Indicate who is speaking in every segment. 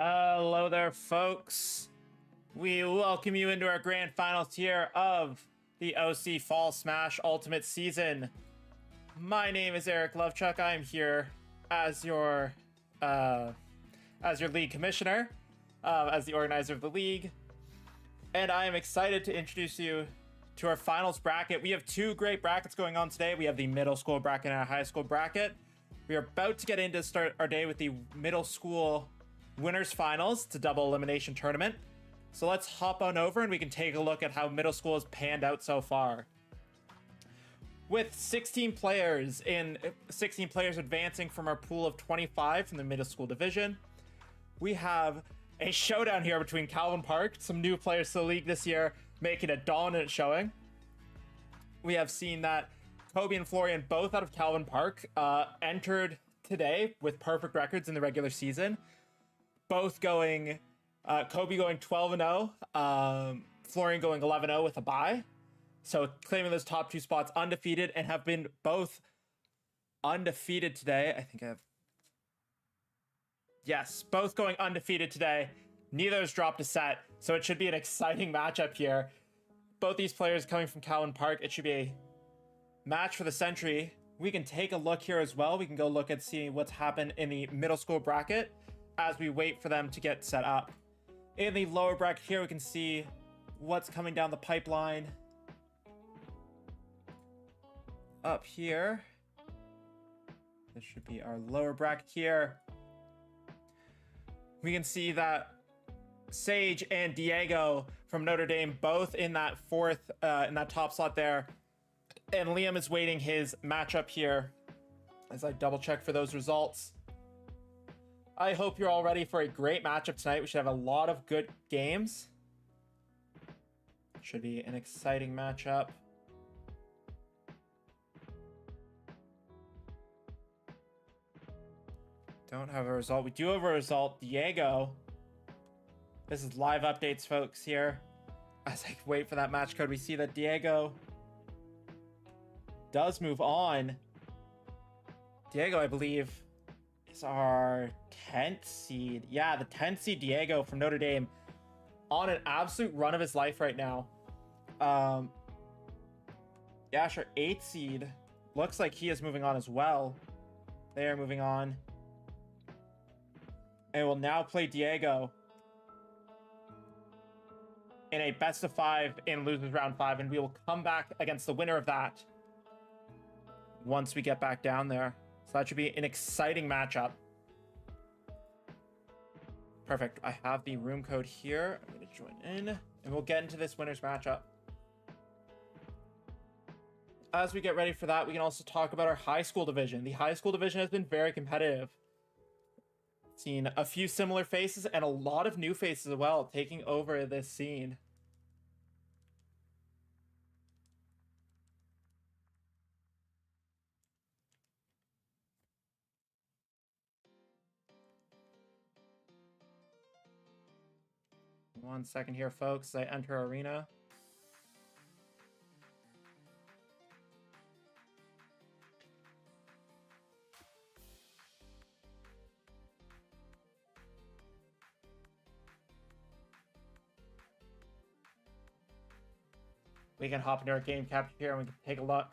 Speaker 1: Hello there, folks. We welcome you into our grand finals here of the OC Fall Smash Ultimate Season. My name is Eric Lovechuck. I am here as your league commissioner, as the organizer of the league, and I am excited to introduce you to our finals bracket. We have two great brackets going on today. We have the middle school bracket and our high school bracket. We are about to get into start our day with the middle school winners finals. It's a double elimination tournament. So let's hop on over and we can take a look at how middle school has panned out so far. With 16 players advancing from our pool of 25 from the middle school division, we have a showdown here between Calvin Park, some new players to the league this year, making a dominant showing. We have seen that Kobe and Florian, both out of Calvin Park, entered today with perfect records in the regular season. Both going, Kobe going 12-0, Florian going 11-0 with a bye. So claiming those top two spots undefeated, and have been both undefeated today. I think I have... Yes, both going undefeated today. Neither has dropped a set, so it should be an exciting matchup here. Both these players coming from Calvin Park. It should be a match for the century. We can take a look here as well. We can go look at seeing what's happened in the middle school bracket as we wait for them to get set up. In the lower bracket here, we can see what's coming down the pipeline. Up here, this should be our lower bracket here. We can see that Sage and Diego from Notre Dame both in that in that top slot there. And Liam is waiting his matchup here as I double check for those results. I hope you're all ready for a great matchup tonight. We should have a lot of good games. Should be an exciting matchup. Don't have a result. We do have a result. Diego. This is live updates, folks, here. As I wait for that match code, we see that Diego does move on. Diego, I believe, is our 10th seed. Yeah, the 10th seed Diego from Notre Dame on an absolute run of his life right now. Yeah, sure, 8th seed. Looks like he is moving on as well. They are moving on. And will now play Diego in a best of 5 in losers round 5, and we will come back against the winner of that once we get back down there. So that should be an exciting matchup. Perfect. I have the room code here. I'm going to join in, and we'll get into this winner's matchup. As we get ready for that, we can also talk about our high school division. The high school division has been very competitive. Seen a few similar faces and a lot of new faces as well taking over this scene. One second here, folks, as I enter arena. We can hop into our game capture here and we can take a look.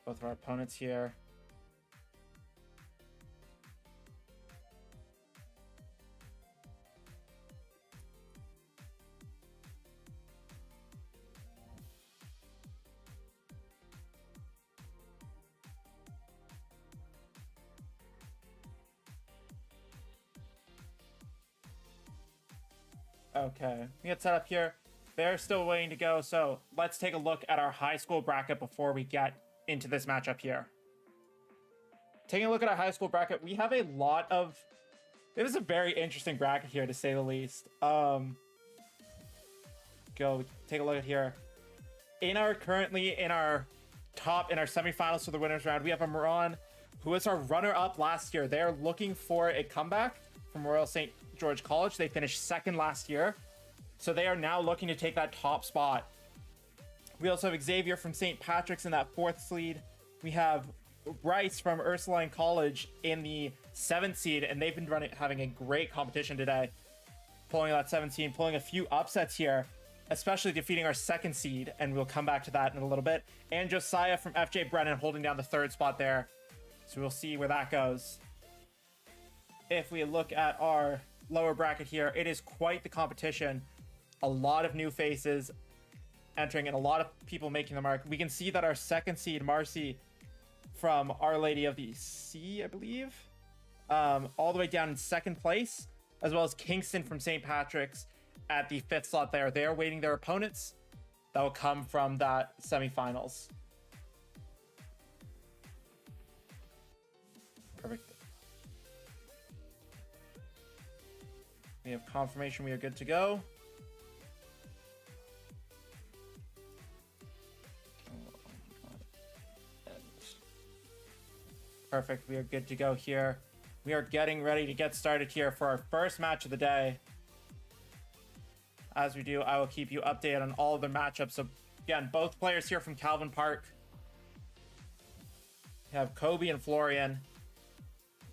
Speaker 1: Both of our opponents here. Okay, we get set up here. They're still waiting to go, so let's take a look at our high school bracket before we get into this matchup here. Taking a look at our high school bracket, we have a lot of... It is a very interesting bracket here, to say the least. Take a look at here. Currently in our semifinals for the winners round, we have a Moran, who was our runner-up last year. They're looking for a comeback from Royal St. George College. They finished second last year, so they are now looking to take that top spot. We also have Xavier from St. Patrick's in that 4th seed. We have Rice from Ursuline College in the 7th seed, and they've been having a great competition today. Pulling that 17, pulling a few upsets here, especially defeating our 2nd seed, and we'll come back to that in a little bit. And Josiah from FJ Brennan holding down the 3rd spot there. So we'll see where that goes. If we look at our lower bracket here, it is quite the competition. A lot of new faces entering and a lot of people making the mark. We can see that our 2nd seed, Marcy, from Our Lady of the Sea, I believe, all the way down in 2nd place, as well as Kingston from St. Patrick's at the 5th slot there. They are waiting their opponents that will come from that semifinals. Perfect. We have confirmation we are good to go. Perfect, we are good to go here. We are getting ready to get started here for our first match of the day. As we do, I will keep you updated on all of the matchups. So again, both players here from Calvin Park. We have Kobe and Florian.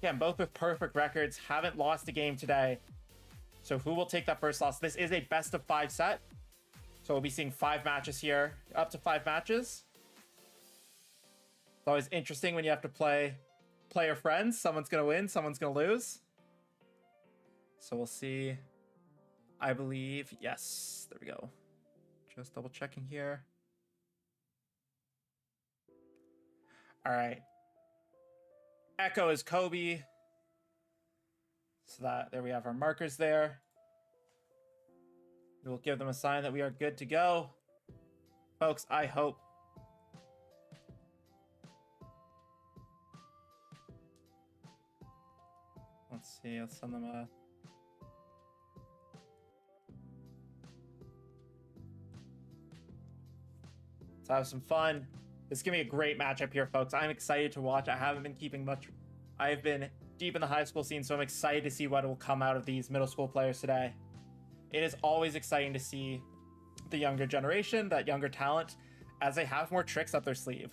Speaker 1: Again, both with perfect records, haven't lost a game today. So who will take that first loss? This is a best of 5 set. So we'll be seeing 5 matches here, up to 5 matches. It's always interesting when you have to play player friends. Someone's going to win, someone's going to lose. So we'll see. I believe, yes, there we go. Just double checking here. All right. Echo is Kobe. So that there we have our markers there. We will give them a sign that we are good to go. Folks, I hope. Let's see, let's send them a... Let's have some fun. This is going to be a great matchup here, folks. I'm excited to watch. I haven't been keeping much. I've been deep in the high school scene, so I'm excited to see what will come out of these middle school players today. It is always exciting to see the younger generation, that younger talent, as they have more tricks up their sleeve.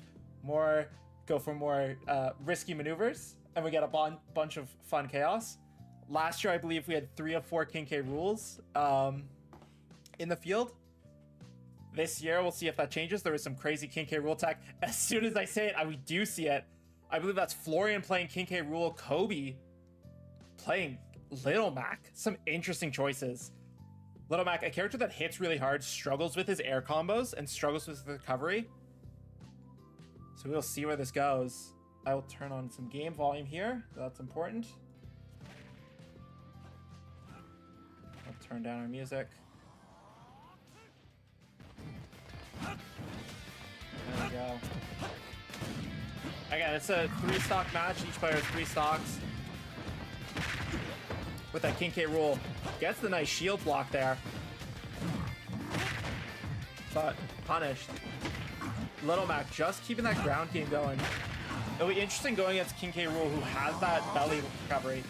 Speaker 1: Go for more risky maneuvers, and we get a bunch of fun chaos. Last year, I believe we had 3 of 4 King K rules in the field. This year, we'll see if that changes. There was some crazy King K rule tech. As soon as I say it, we do see it. I believe that's Florian playing King K rule, Kobe playing Little Mac. Some interesting choices. Little Mac, a character that hits really hard, struggles with his air combos, and struggles with recovery. So we'll see where this goes. I will turn on some game volume here. That's important. I'll turn down our music. There we go. Again, it's a 3-stock match. Each player has 3 stocks. With that King K rule. Gets the nice shield block there. But punished. Little Mac just keeping that ground game going. It'll be interesting going against King K rule, who has that belly recovery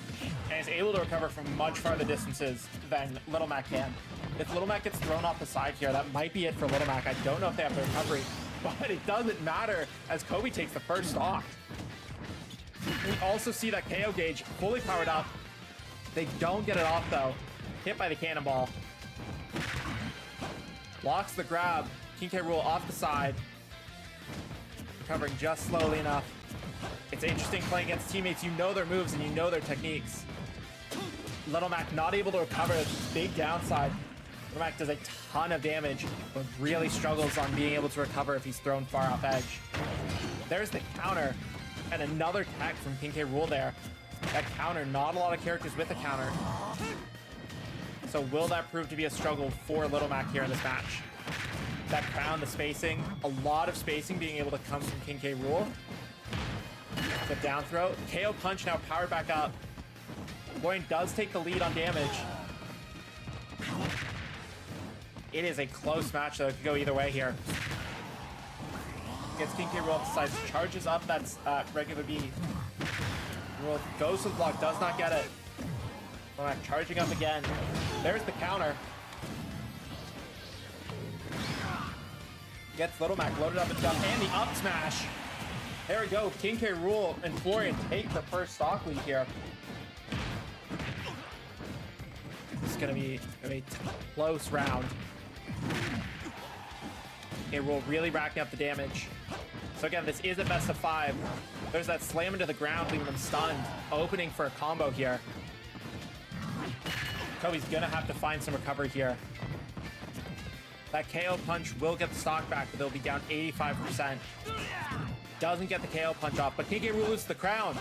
Speaker 1: and is able to recover from much farther distances than Little Mac can. If Little Mac gets thrown off the side here, that might be it for Little Mac. I don't know if they have the recovery, but it doesn't matter as Kobe takes the first stock. We also see that KO gauge fully powered up. They don't get it off though. Hit by the cannonball. Blocks the grab. King K rule off the side. Recovering just slowly enough. It's interesting playing against teammates. You know their moves and you know their techniques. Little Mac not able to recover. Big downside. Little Mac does a ton of damage, but really struggles on being able to recover if he's thrown far off edge. There's the counter. And another tech from King K rule there. That counter, not a lot of characters with a counter. So will that prove to be a struggle for Little Mac here in this match? That crown, the spacing, a lot of spacing being able to come from King K rule. The down throw. KO punch now powered back up. Florian does take the lead on damage. It is a close match though. It could go either way here. Gets King K rule off the side, charges up that's regular B. Rule goes to the block, does not get it. Little Mac charging up again. There's the counter. Gets Little Mac loaded up and down, and the up smash. There we go. King K. Rool and Florian take the first stock lead here. This is going to be a close round. K. Rool really racking up the damage. So again, this is a best of 5. There's that slam into the ground, leaving them stunned. Opening for a combo here. Kobe's going to have to find some recovery here. That KO punch will get the stock back, but they'll be down 85%. Doesn't get the KO punch off, but King K. Rool loses the crown.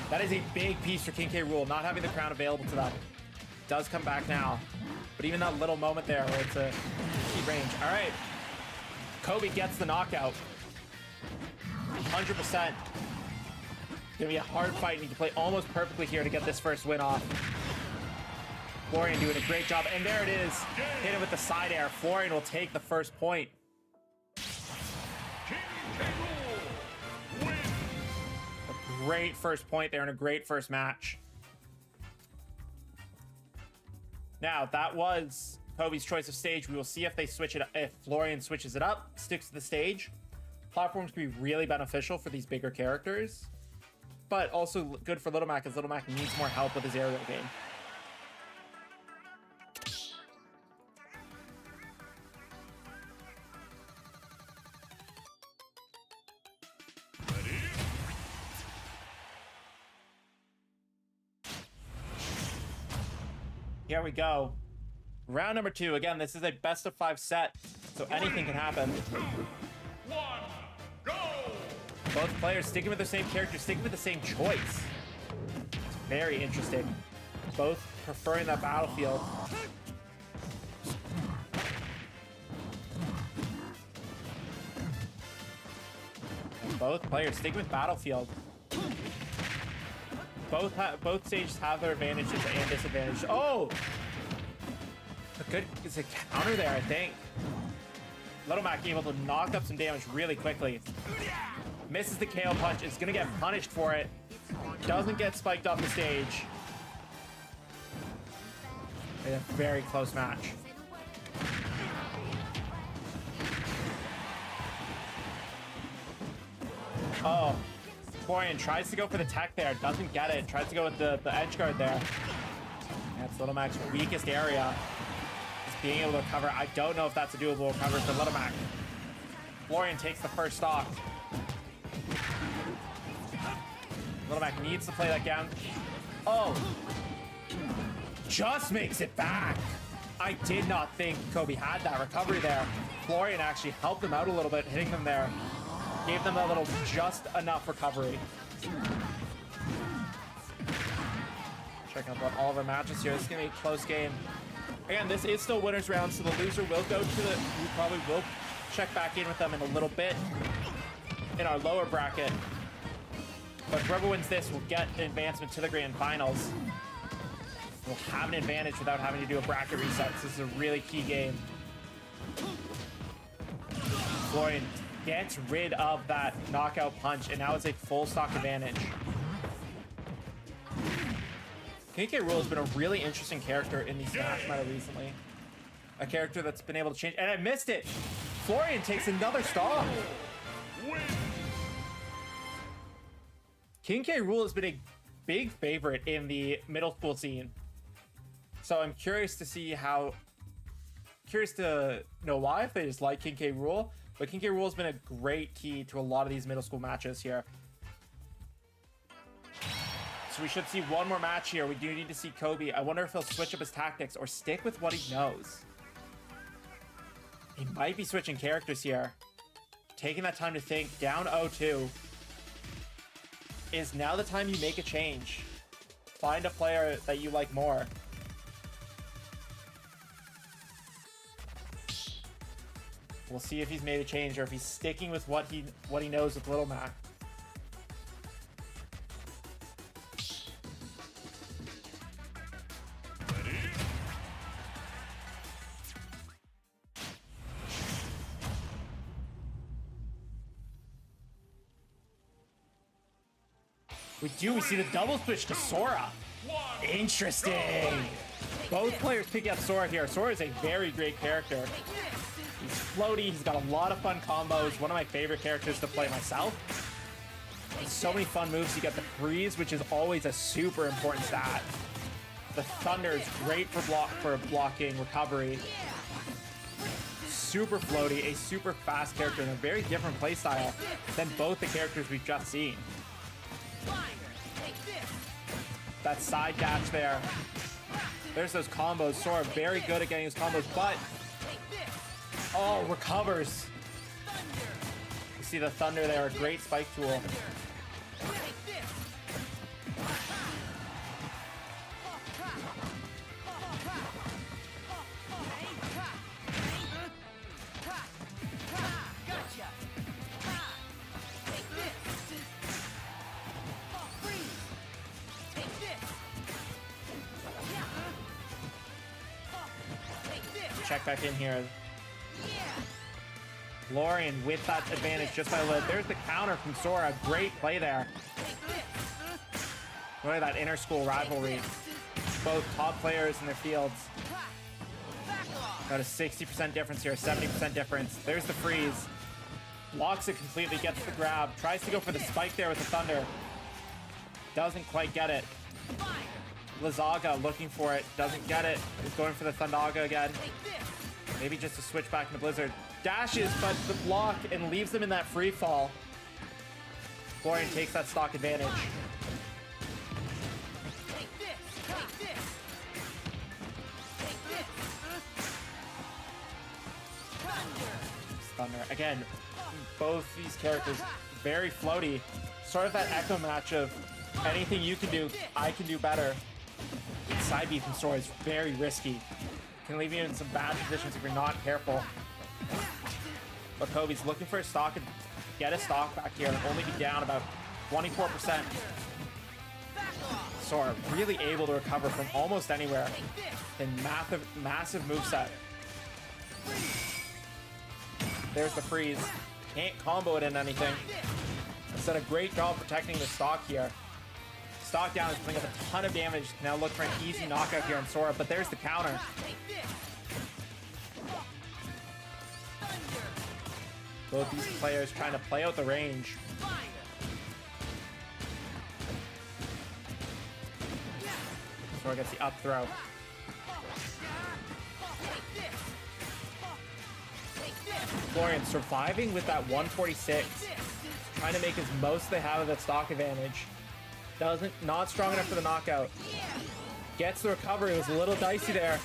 Speaker 1: That is a big piece for King K. Rool, not having the crown available to them. Does come back now. But even that little moment there where it's a key range. All right. Kobe gets the knockout. 100%. Gonna be a hard fight. Need to play almost perfectly here to get this first win off. Florian doing a great job. And there it is. Hit him with the side air. Florian will take the first point. A great first point there and a great first match. Now, that was Kobe's choice of stage. We will see if they switch it up. If Florian switches it up, sticks to the stage. Platforms can be really beneficial for these bigger characters. But also good for Little Mac, as Little Mac needs more help with his aerial game. Here we go. Round number 2. Again, this is a best of 5 set, so anything can happen.
Speaker 2: 2, 1, go!
Speaker 1: Both players sticking with the same character, sticking with the same choice. It's very interesting. Both preferring that battlefield. And both players sticking with battlefield. Both stages have their advantages and disadvantages. Oh! It's a counter there, I think. Little Mac able to knock up some damage really quickly. Misses the KO punch. Is going to get punished for it. Doesn't get spiked off the stage. In a very close match. Oh. Florian tries to go for the tech there, doesn't get it, tries to go with the edge guard there. That's Little Mac's weakest area. Just being able to recover. I don't know if that's a doable recovery for Little Mac. Florian takes the first stock. Little Mac needs to play that down. Oh! Just makes it back! I did not think Kobe had that recovery there. Florian actually helped them out a little bit, hitting them there. Gave them a little, just enough recovery. Checking up on all of the matches here. This is going to be a close game. Again, this is still winner's round, so the loser will go to the... We probably will check back in with them in a little bit in our lower bracket. But whoever wins this will get an advancement to the grand finals. We'll have an advantage without having to do a bracket reset. This is a really key game. Florian gets rid of that knockout punch, and now it's a full stock advantage. King K. Rool has been a really interesting character in the Smash meta recently. A character that's been able to change, and I missed it! Florian takes another stock! King K. Rool has been a big favorite in the middle school scene. So I'm curious to see how... Curious to know why, if they just like King K. Rool. But King K. Rool has been a great key to a lot of these middle school matches here. So we should see one more match here. We do need to see Kobe. I wonder if he'll switch up his tactics or stick with what he knows. He might be switching characters here. Taking that time to think. Down 0-2. Is now the time you make a change. Find a player that you like more. We'll see if he's made a change or if he's sticking with what he knows with Little Mac. We see the double switch to Sora. Interesting. Both players picking up Sora here. Sora is a very great character. He's floaty, he's got a lot of fun combos. One of my favorite characters to play myself. so many fun moves. You get the freeze, which is always a super important stat. The thunder is great for blocking, recovery. Super floaty, a super fast character, and a very different playstyle than both the characters we've just seen. That side dash there. There's those combos. Sora very good at getting his combos, but oh, recovers. You see the thunder there, a great spike tool. Check back in here. Florian with that advantage just by a little. There's the counter from Sora. Great play there. Look at that inter-school rivalry. Both top players in their fields. Got a 60% difference here, 70% difference. There's the freeze. Blocks it completely, gets the grab. Tries to go for the spike there with the thunder. Doesn't quite get it. Lazaga looking for it. Doesn't get it. Is going for the Thundaga again. Maybe just to switch back into Blizzard. Dashes, but the block and leaves them in that free fall. Florian takes that stock advantage. Thunder. Again, both these characters very floaty. Sort of that echo match of anything you can do, I can do better. Side B from Sora is very risky. Can leave you in some bad positions if you're not careful. But Kobe's looking for a stock and get a stock back here and only be down about 24%. Sora really able to recover from almost anywhere. And massive moveset. There's the freeze. Can't combo it in anything. It's done a great job protecting the stock here. Stock down is putting up a ton of damage. Now look for an easy knockout here on Sora, but there's the counter. Both these players trying to play out the range. Sora gets the up throw. Florian surviving with that 146. Trying to make as most they have of that stock advantage. Not strong enough for the knockout. Gets the recovery. It was a little dicey there.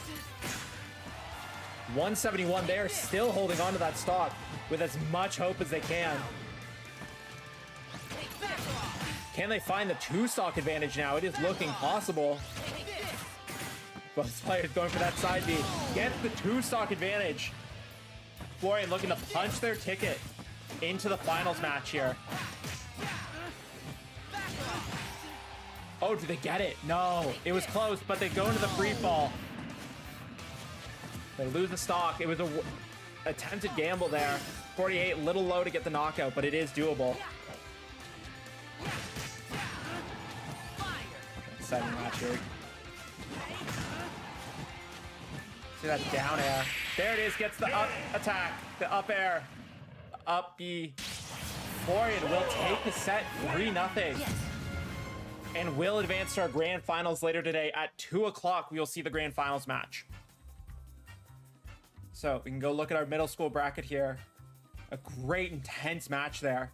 Speaker 1: 171 there, still holding on to that stock with as much hope as they can. Can they find the 2 stock advantage now? It is looking possible. Both players going for that side B. Gets the 2 stock advantage. Florian looking to punch their ticket into the finals match here. Oh, do they get it? No, it was close, but they go into the free fall. They lose the stock. It was a attempted gamble there. 48, a little low to get the knockout, but it is doable. Second match here. See that down air. There it is, gets the up attack, the up air, up B. Florian will take the set 3-0. And will advance to our grand finals later today at 2 o'clock. We will see the grand finals match. So we can go look at our middle school bracket here. A great intense match there.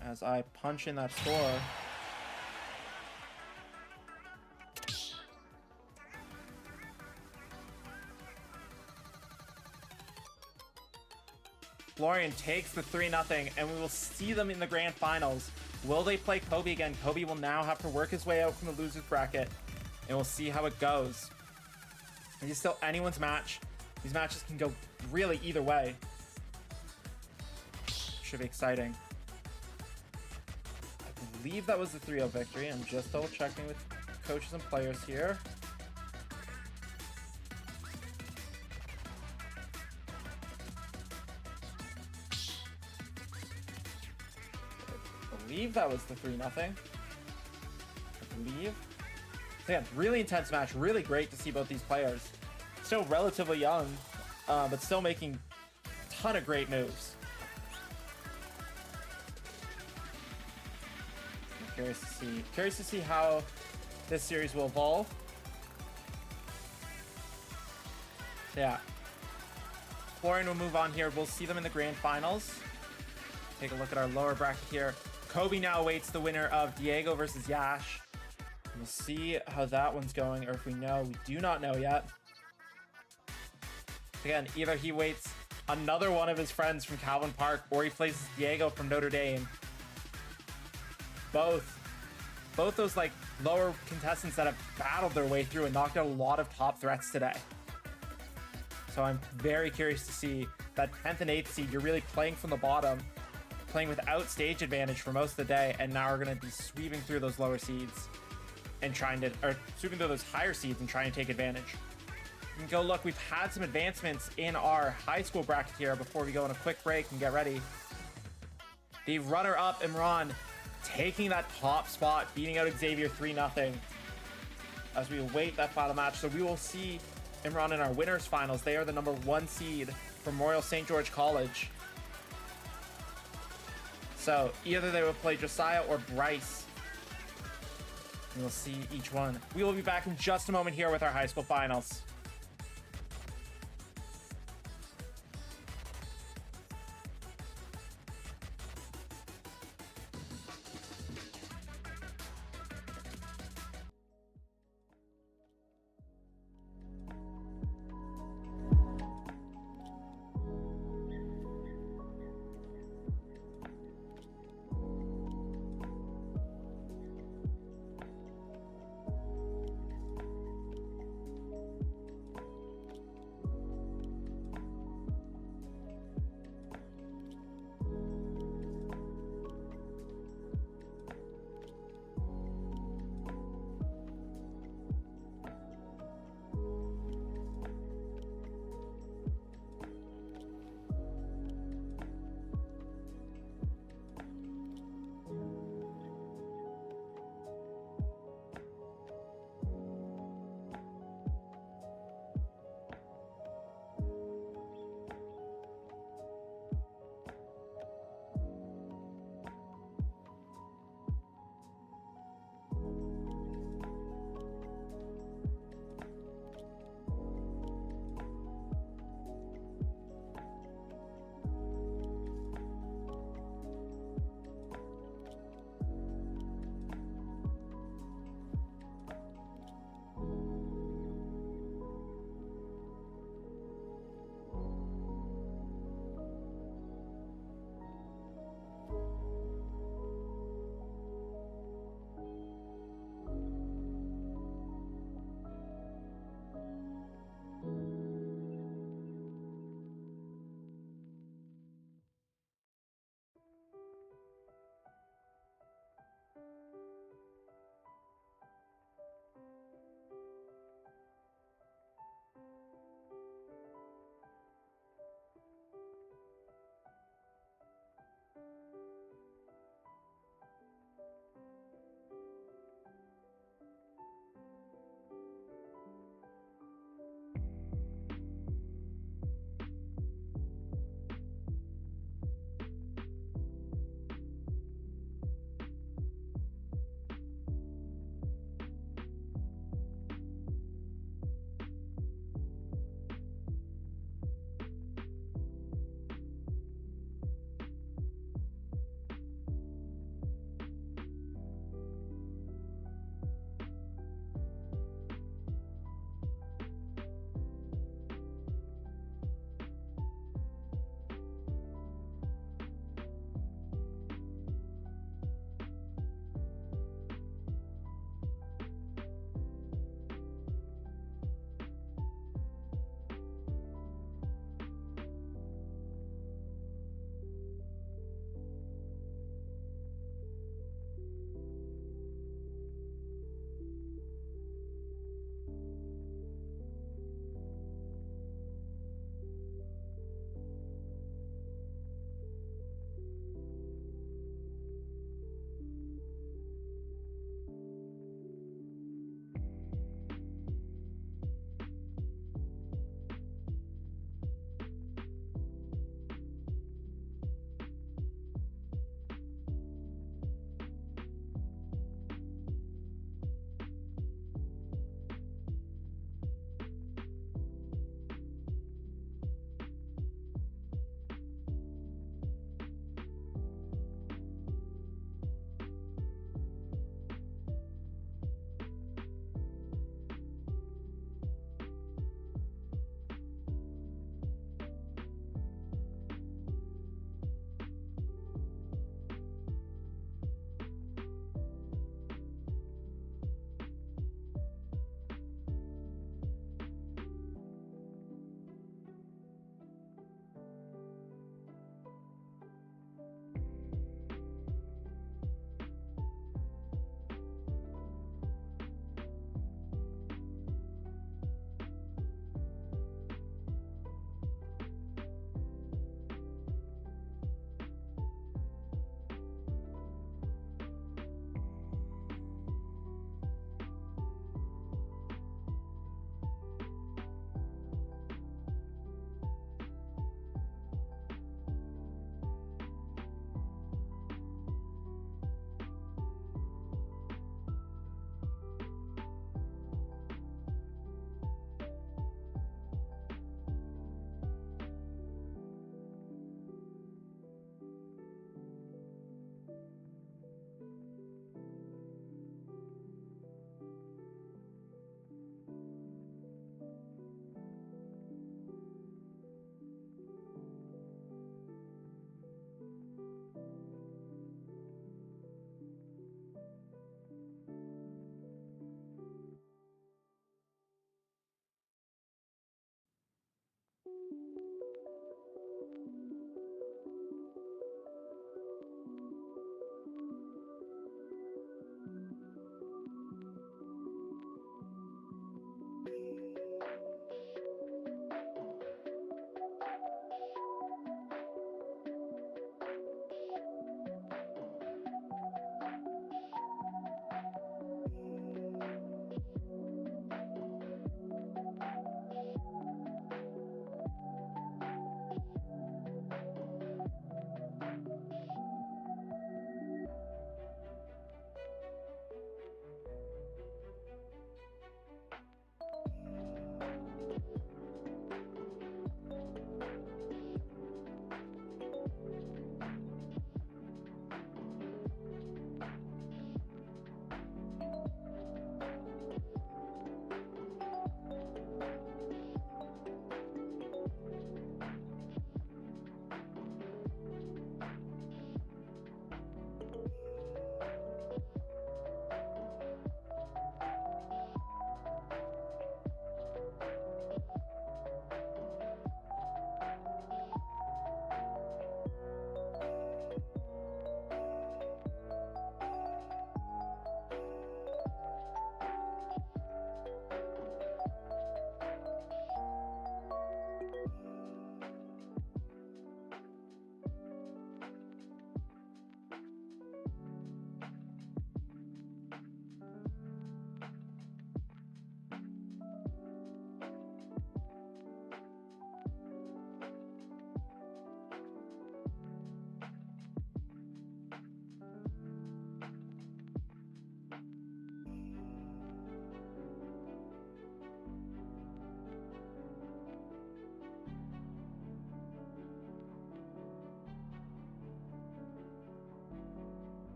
Speaker 1: As I punch in that score. Florian takes the 3-0, and we will see them in the grand finals. Will they play Kobe again? Kobe will now have to work his way out from the losers bracket, and we'll see how it goes. It is still anyone's match. These matches can go really either way. Should be exciting. I believe that was the 3-0 victory. I'm just double checking with coaches and players here. I believe that was the 3-0. I believe. So yeah, really intense match. Really great to see both these players. Still relatively young, but still making a ton of great moves. Curious to see how this series will evolve. Yeah. Florian will move on here. We'll see them in the grand finals. Take a look at our lower bracket here. Kobe now awaits the winner of Diego versus Yash. We'll see how that one's going, or if we know. We do not know yet. Again, either he waits another one of his friends from Calvin Park, or he plays Diego from Notre Dame. Both those like lower contestants that have battled their way through and knocked out a lot of top threats today. So I'm very curious to see that 10th and 8th seed. You're really playing from the bottom, playing without stage advantage for most of the day, and now we're going to be sweeping through those lower seeds and sweeping through those higher seeds and trying to take advantage. You can go look. We've had some advancements in our high school bracket here before we go on a quick break and get ready. The runner-up, Imran, taking that top spot, beating out Xavier 3-0 as we await that final match. So we will see Imran in our winners finals. They are the number 1 seed from Memorial St. George College. So either they will play Josiah or Bryce. And we'll see each one. We will be back in just a moment here with our high school finals.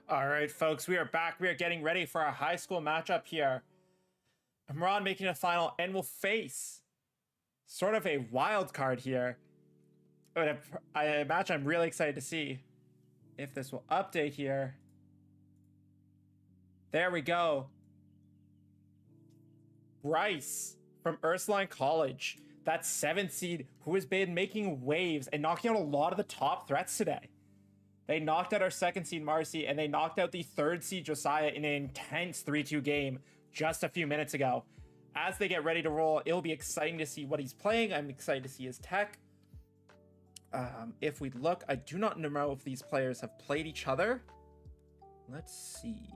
Speaker 1: All right, folks, we are back. We are getting ready for our high school matchup here. Imran making a final and will face sort of a wild card here. But a match I'm really excited to see if this will update here. There we go. Bryce from Ursuline College, that 7th seed who has been making waves and knocking out a lot of the top threats today. They knocked out our 2nd seed Marcy, and they knocked out the 3rd seed Josiah in an intense 3-2 game just a few minutes ago. As they get ready to roll, it'll be exciting to see what he's playing. I'm excited to see his tech. If we look, I do not know if these players have played each other. Let's see.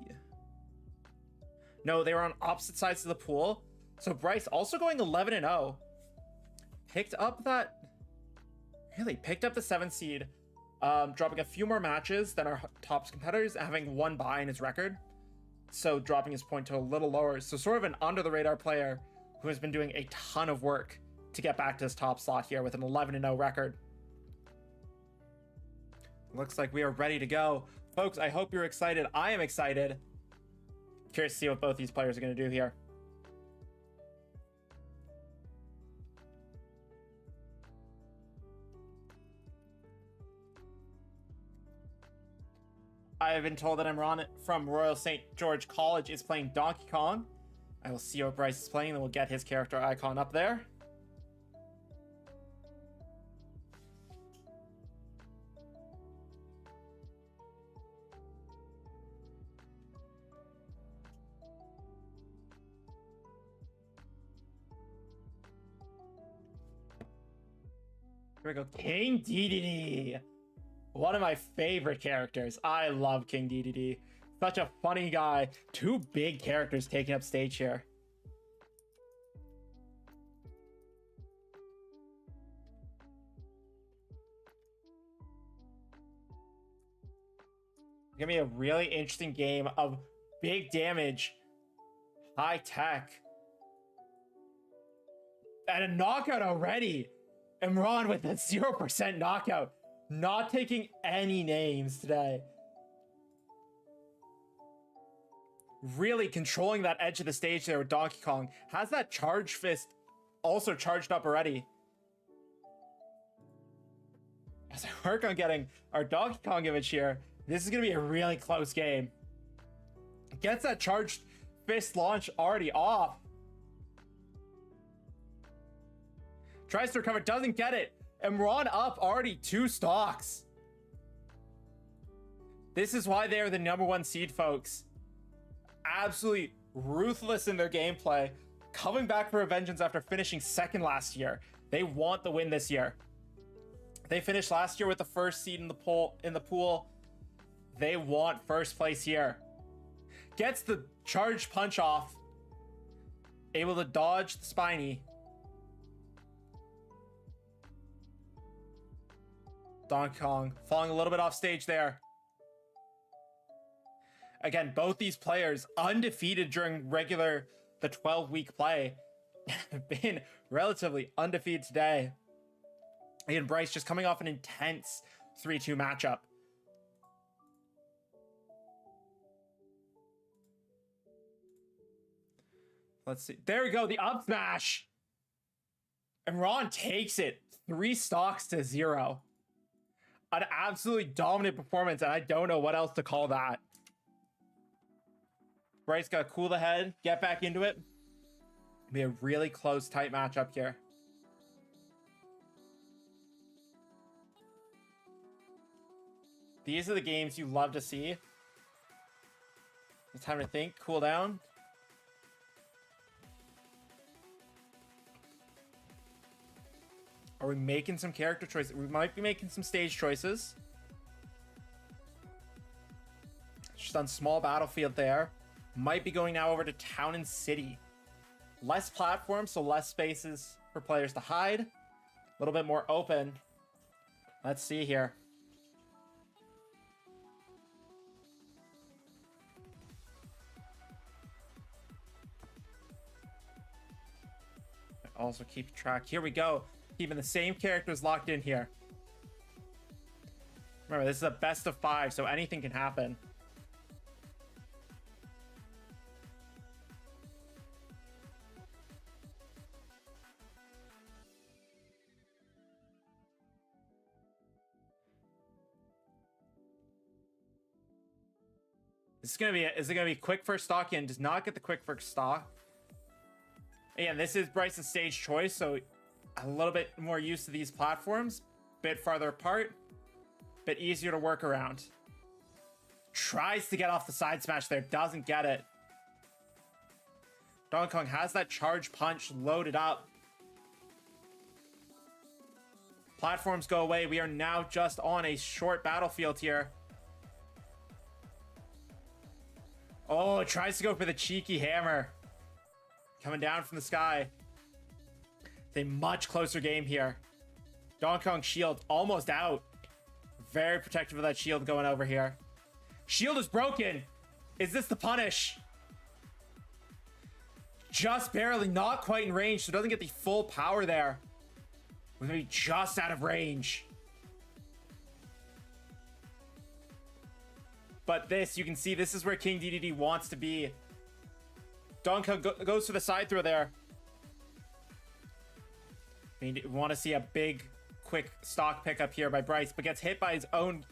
Speaker 1: No, they were on opposite sides of the pool. So Bryce also going 11-0. Picked up the 7th seed. Dropping a few more matches than our top competitors, having 1 bye in his record. So dropping his point to a little lower. So sort of an under the radar player who has been doing a ton of work to get back to his top slot here with an 11-0 record. Looks like we are ready to go. Folks, I hope you're excited. I am excited. Curious to see what both these players are going to do here. I have been told that Imran from Royal St. George College is playing Donkey Kong. I will see what Bryce is playing, and then we'll get his character icon up there. Here we go. King DDD. One of my favorite characters. I love King DDD. Such a funny guy. 2 big characters taking up stage here. Gonna be a really interesting game of big damage, high tech, and a knockout already. Imran with a 0% knockout. Not taking any names today. Really controlling that edge of the stage there with Donkey Kong. Has that charge fist also charged up already. As I work on getting our Donkey Kong image here, this is going to be a really close game. Gets that charged fist launch already off. Tries to recover, doesn't get it. Imran up already 2 stocks. This is why they are the #1 seed, folks. Absolutely ruthless in their gameplay. Coming back for a vengeance after finishing 2nd last year. They want the win this year. They finished last year with the 1st seed in the pool. They want 1st place here. Gets the charge punch off. Able to dodge the spiny. Donkey Kong falling a little bit off stage there. Again, both these players undefeated during the 12-week play. Have been relatively undefeated today. Again, Bryce just coming off an intense 3-2 matchup. Let's see. There we go. The up smash. And Ron takes it 3 stocks to 0. An absolutely dominant performance, and I don't know what else to call that. Bryce got to cool the head, get back into it. Be a really close, tight matchup here. These are the games you love to see. It's time to think, cool down. Are we making some character choices? We might be making some stage choices. Just on small battlefield there. Might be going now over to town and city. Less platforms, so less spaces for players to hide. A little bit more open. Let's see here. Also keep track. Here we go. Keeping the same characters locked in here. Remember, this is a best of 5, so anything can happen. Is it gonna be quick first stock in? Does not get the quick first stock. Again, this is Bryce's stage choice, so a little bit more used to these platforms. Bit farther apart, bit easier to work around. Tries to get off the side smash there, doesn't get it. Donkey Kong has that charge punch loaded up. Platforms go away. We are now just on a short battlefield here. Oh, tries to go for the cheeky hammer. Coming down from the sky. It's a much closer game here. Donkey Kong shield almost out. Very protective of that shield going over here. Shield is broken. Is this the punish? Just barely, not quite in range, so doesn't get the full power there. We're gonna be just out of range. But this, you can see, this is where King DDD wants to be. Donkey Kong goes for the side throw there. We want to see a big, quick stock pickup here by Bryce, but gets hit by his own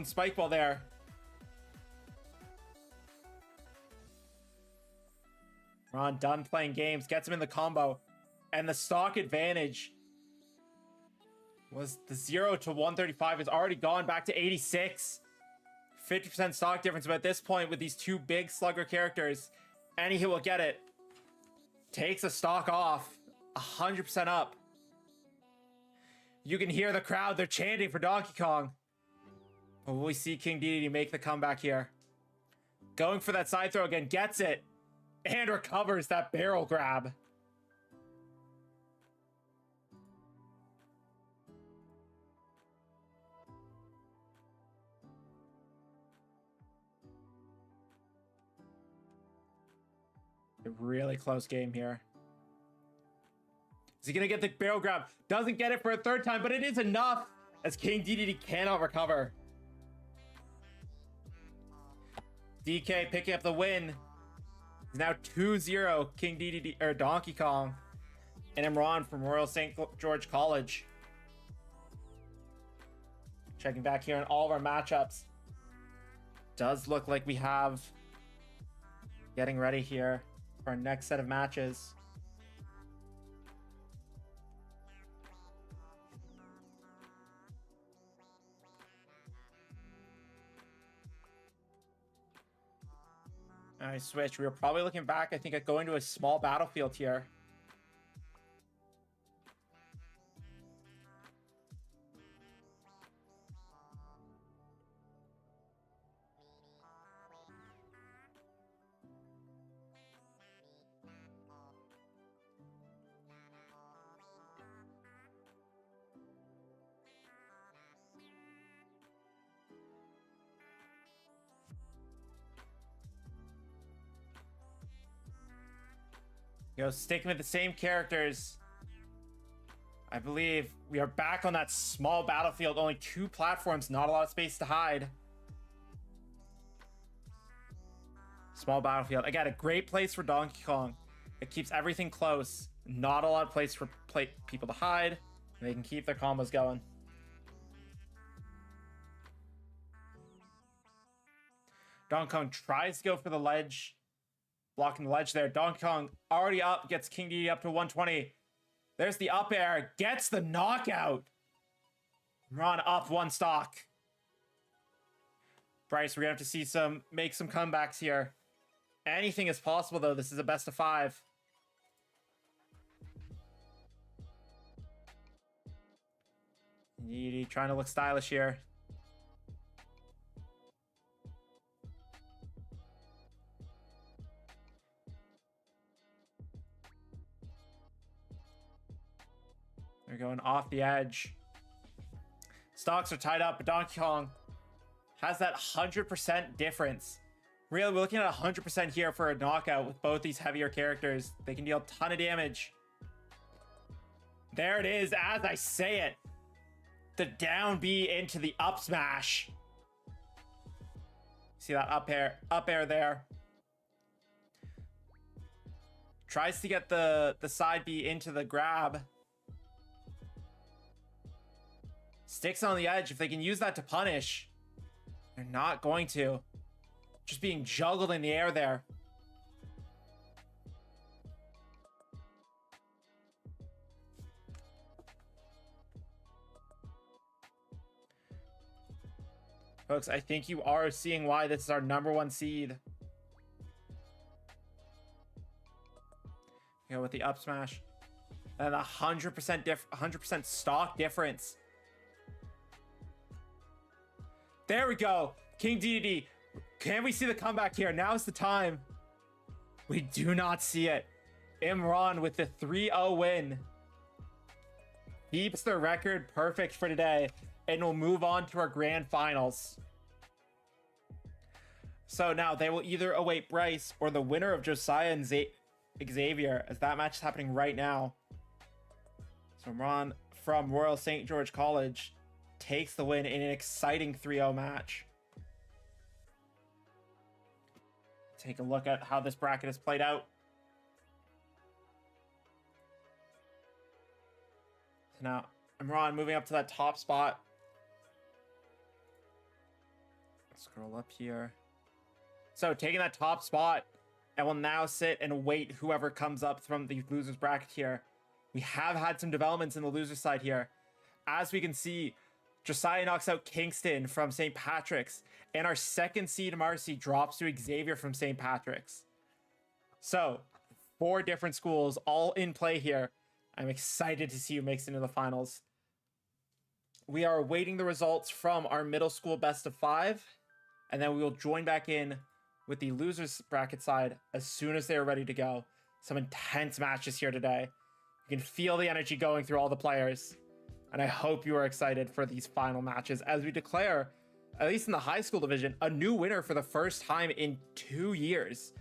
Speaker 1: spike ball there. Ron done playing games, gets him in the combo, and the stock advantage was the 0 to 135 has already gone back to 86. 50% stock difference, but at this point with these two big slugger characters, any hit will get it. Takes a stock off, 100% up. You can hear the crowd, they're chanting for Donkey Kong. But will we see King DDD make the comeback here? Going for that side throw again, gets it, and recovers that barrel grab. A really close game here. Is he gonna get the barrel grab? Doesn't get it for a third time, but it is enough as King DDD cannot recover. DK picking up the win. He's now 2-0 King DDD or Donkey Kong and Imran from Royal St. George College. Checking back here on all of our matchups. Does look like we have getting ready here for our next set of matches. I switch. We were probably looking back, I think, at going to a small battlefield here. Sticking with the same characters. I believe we are back on that small battlefield. Only 2 platforms, not a lot of space to hide. Small battlefield. Again, a great place for Donkey Kong. It keeps everything close. Not a lot of place for people to hide. And they can keep their combos going. Donkey Kong tries to go for the ledge. Blocking the ledge there. Donkey Kong already up. Gets King DDD up to 120. There's the up air. Gets the knockout. Run up 1 stock. Bryce, we're going to have to see make some comebacks here. Anything is possible, though. This is a best of 5. DDD trying to look stylish here. They're going off the edge. Stocks are tied up, but Donkey Kong has that 100% difference. Really, we're looking at 100% here for a knockout with both these heavier characters. They can deal a ton of damage. There it is, as I say it. The down B into the up smash. See that up air there. Tries to get the side B into the grab. Sticks on the edge. If they can use that to punish, they're not going to. just being juggled in the air there. Folks, I think you are seeing why this is our #1 seed. You know, with the up smash and 100% stock difference. There we go. King DDD. Can we see the comeback here? Now's the time. We do not see it. Imran with the 3-0 win. Keeps the record perfect for today. And we'll move on to our grand finals. So now they will either await Bryce or the winner of Josiah and Xavier, as that match is happening right now. So Imran from Royal St. George College takes the win in an exciting 3-0 match. Take a look at how this bracket has played out. So now Imran moving up to that top spot. Scroll up here. So taking that top spot, and will now sit and wait whoever comes up from the losers bracket here. We have had some developments in the loser side here. As we can see, Josiah knocks out Kingston from St. Patrick's, and our second seed Marcy drops to Xavier from St. Patrick's. So 4 different schools all in play here. I'm excited to see who makes it into the finals. We are awaiting the results from our middle school best of 5, and then we will join back in with the losers bracket side as soon as they are ready to go. Some intense matches here today. You can feel the energy going through all the players, and I hope you are excited for these final matches as we declare, at least in the high school division, a new winner for the first time in 2 years.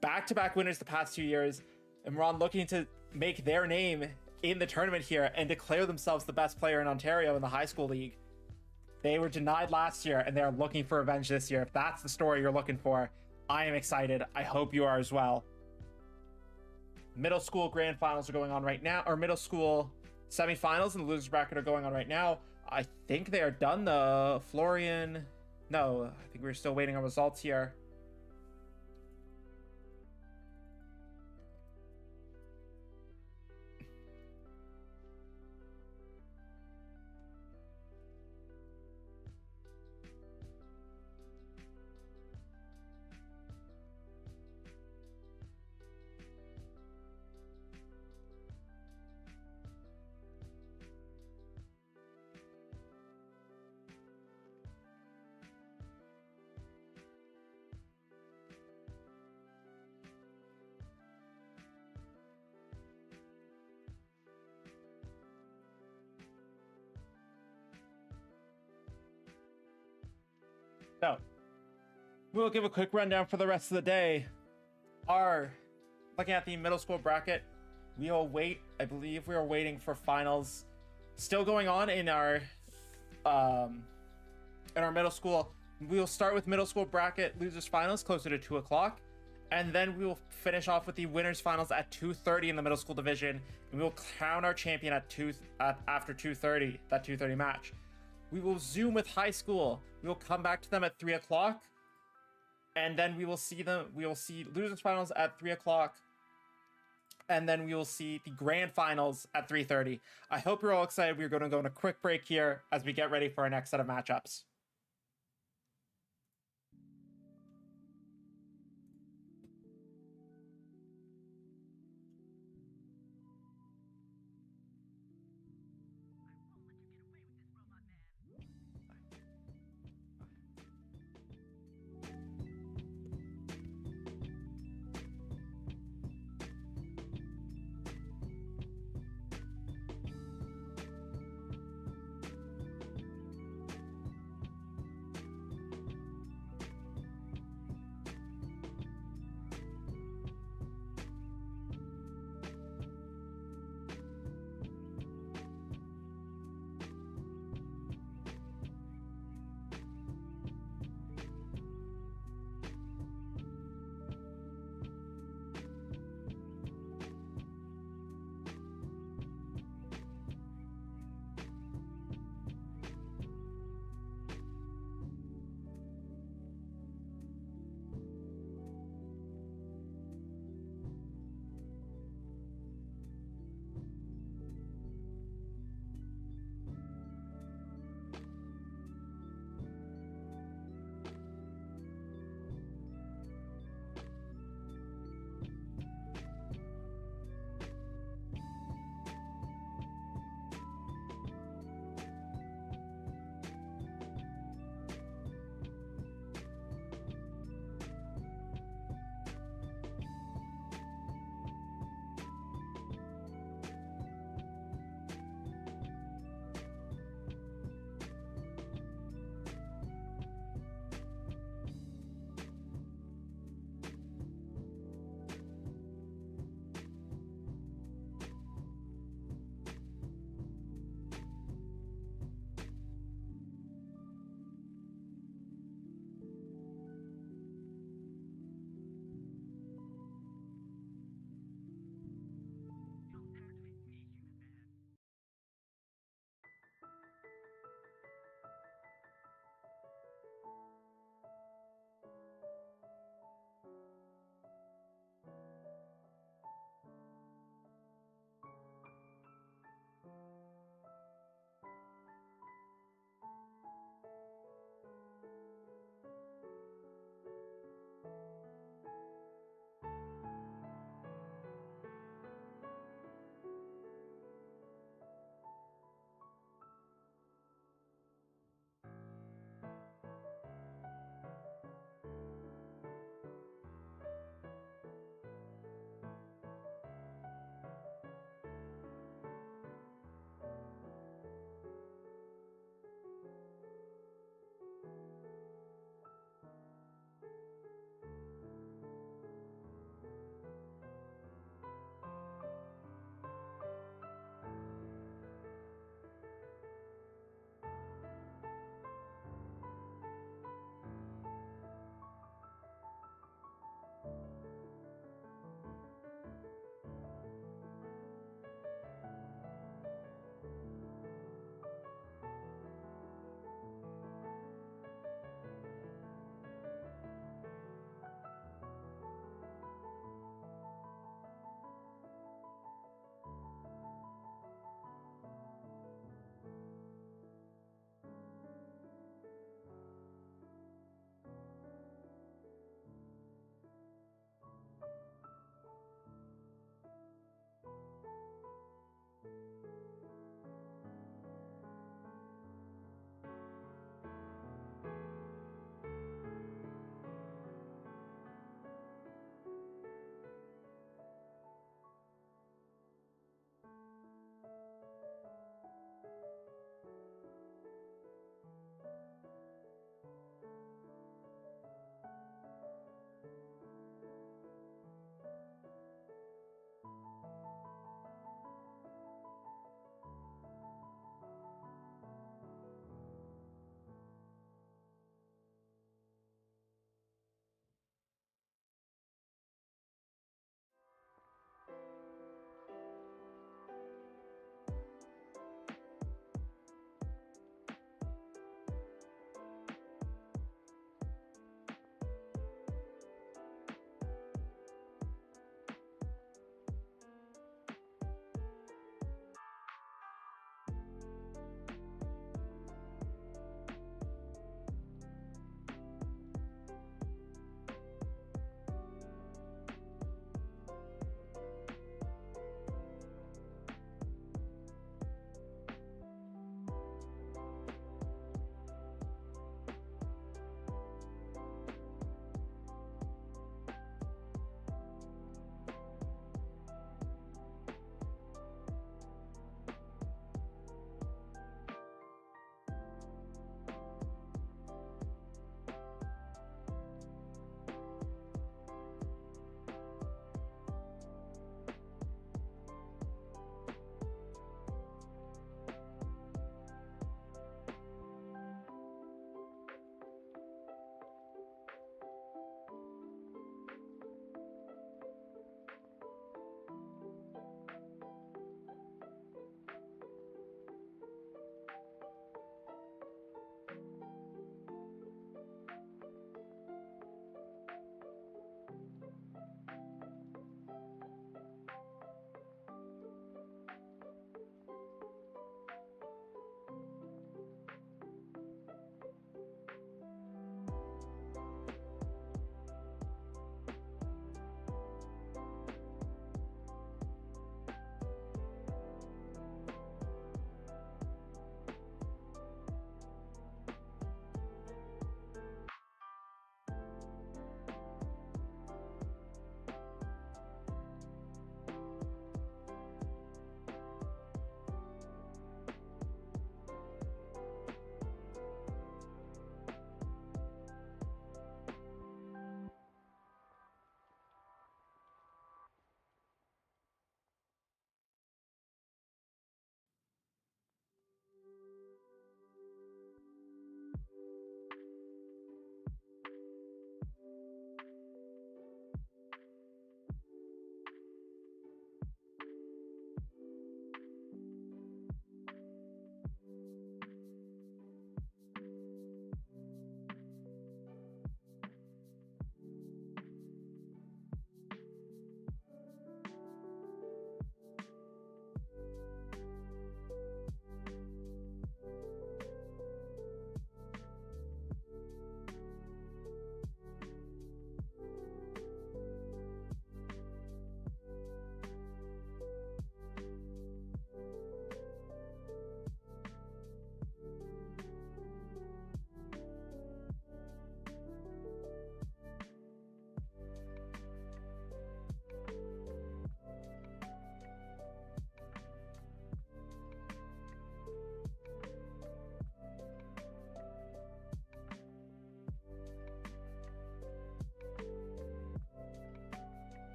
Speaker 1: Back-to-back winners the past 2 years, and Imran looking to make their name in the tournament here and declare themselves the best player in Ontario in the high school league. They were denied last year, and they're looking for revenge this year. If that's the story you're looking for, I am excited. I hope you are as well. Middle school grand finals are going on right now, or middle school semifinals in the losers bracket are going on right now. I think they are done. The Florian, no, I think we're still waiting on results here. So, we'll give a quick rundown for the rest of the day. Looking at the middle school bracket, we will wait. I believe we are waiting for finals still going on in our middle school. We will start with middle school bracket losers finals closer to 2 o'clock, and then we will finish off with the winners finals at 2:30 in the middle school division, and we will crown our champion after 2:30, that 2:30 match. We will zoom with high school. We will come back to them at 3 o'clock. And then we will see losers finals at 3 o'clock. And then we will see the grand finals at 3:30. I hope you're all excited. We're going to go on a quick break here as we get ready for our next set of matchups.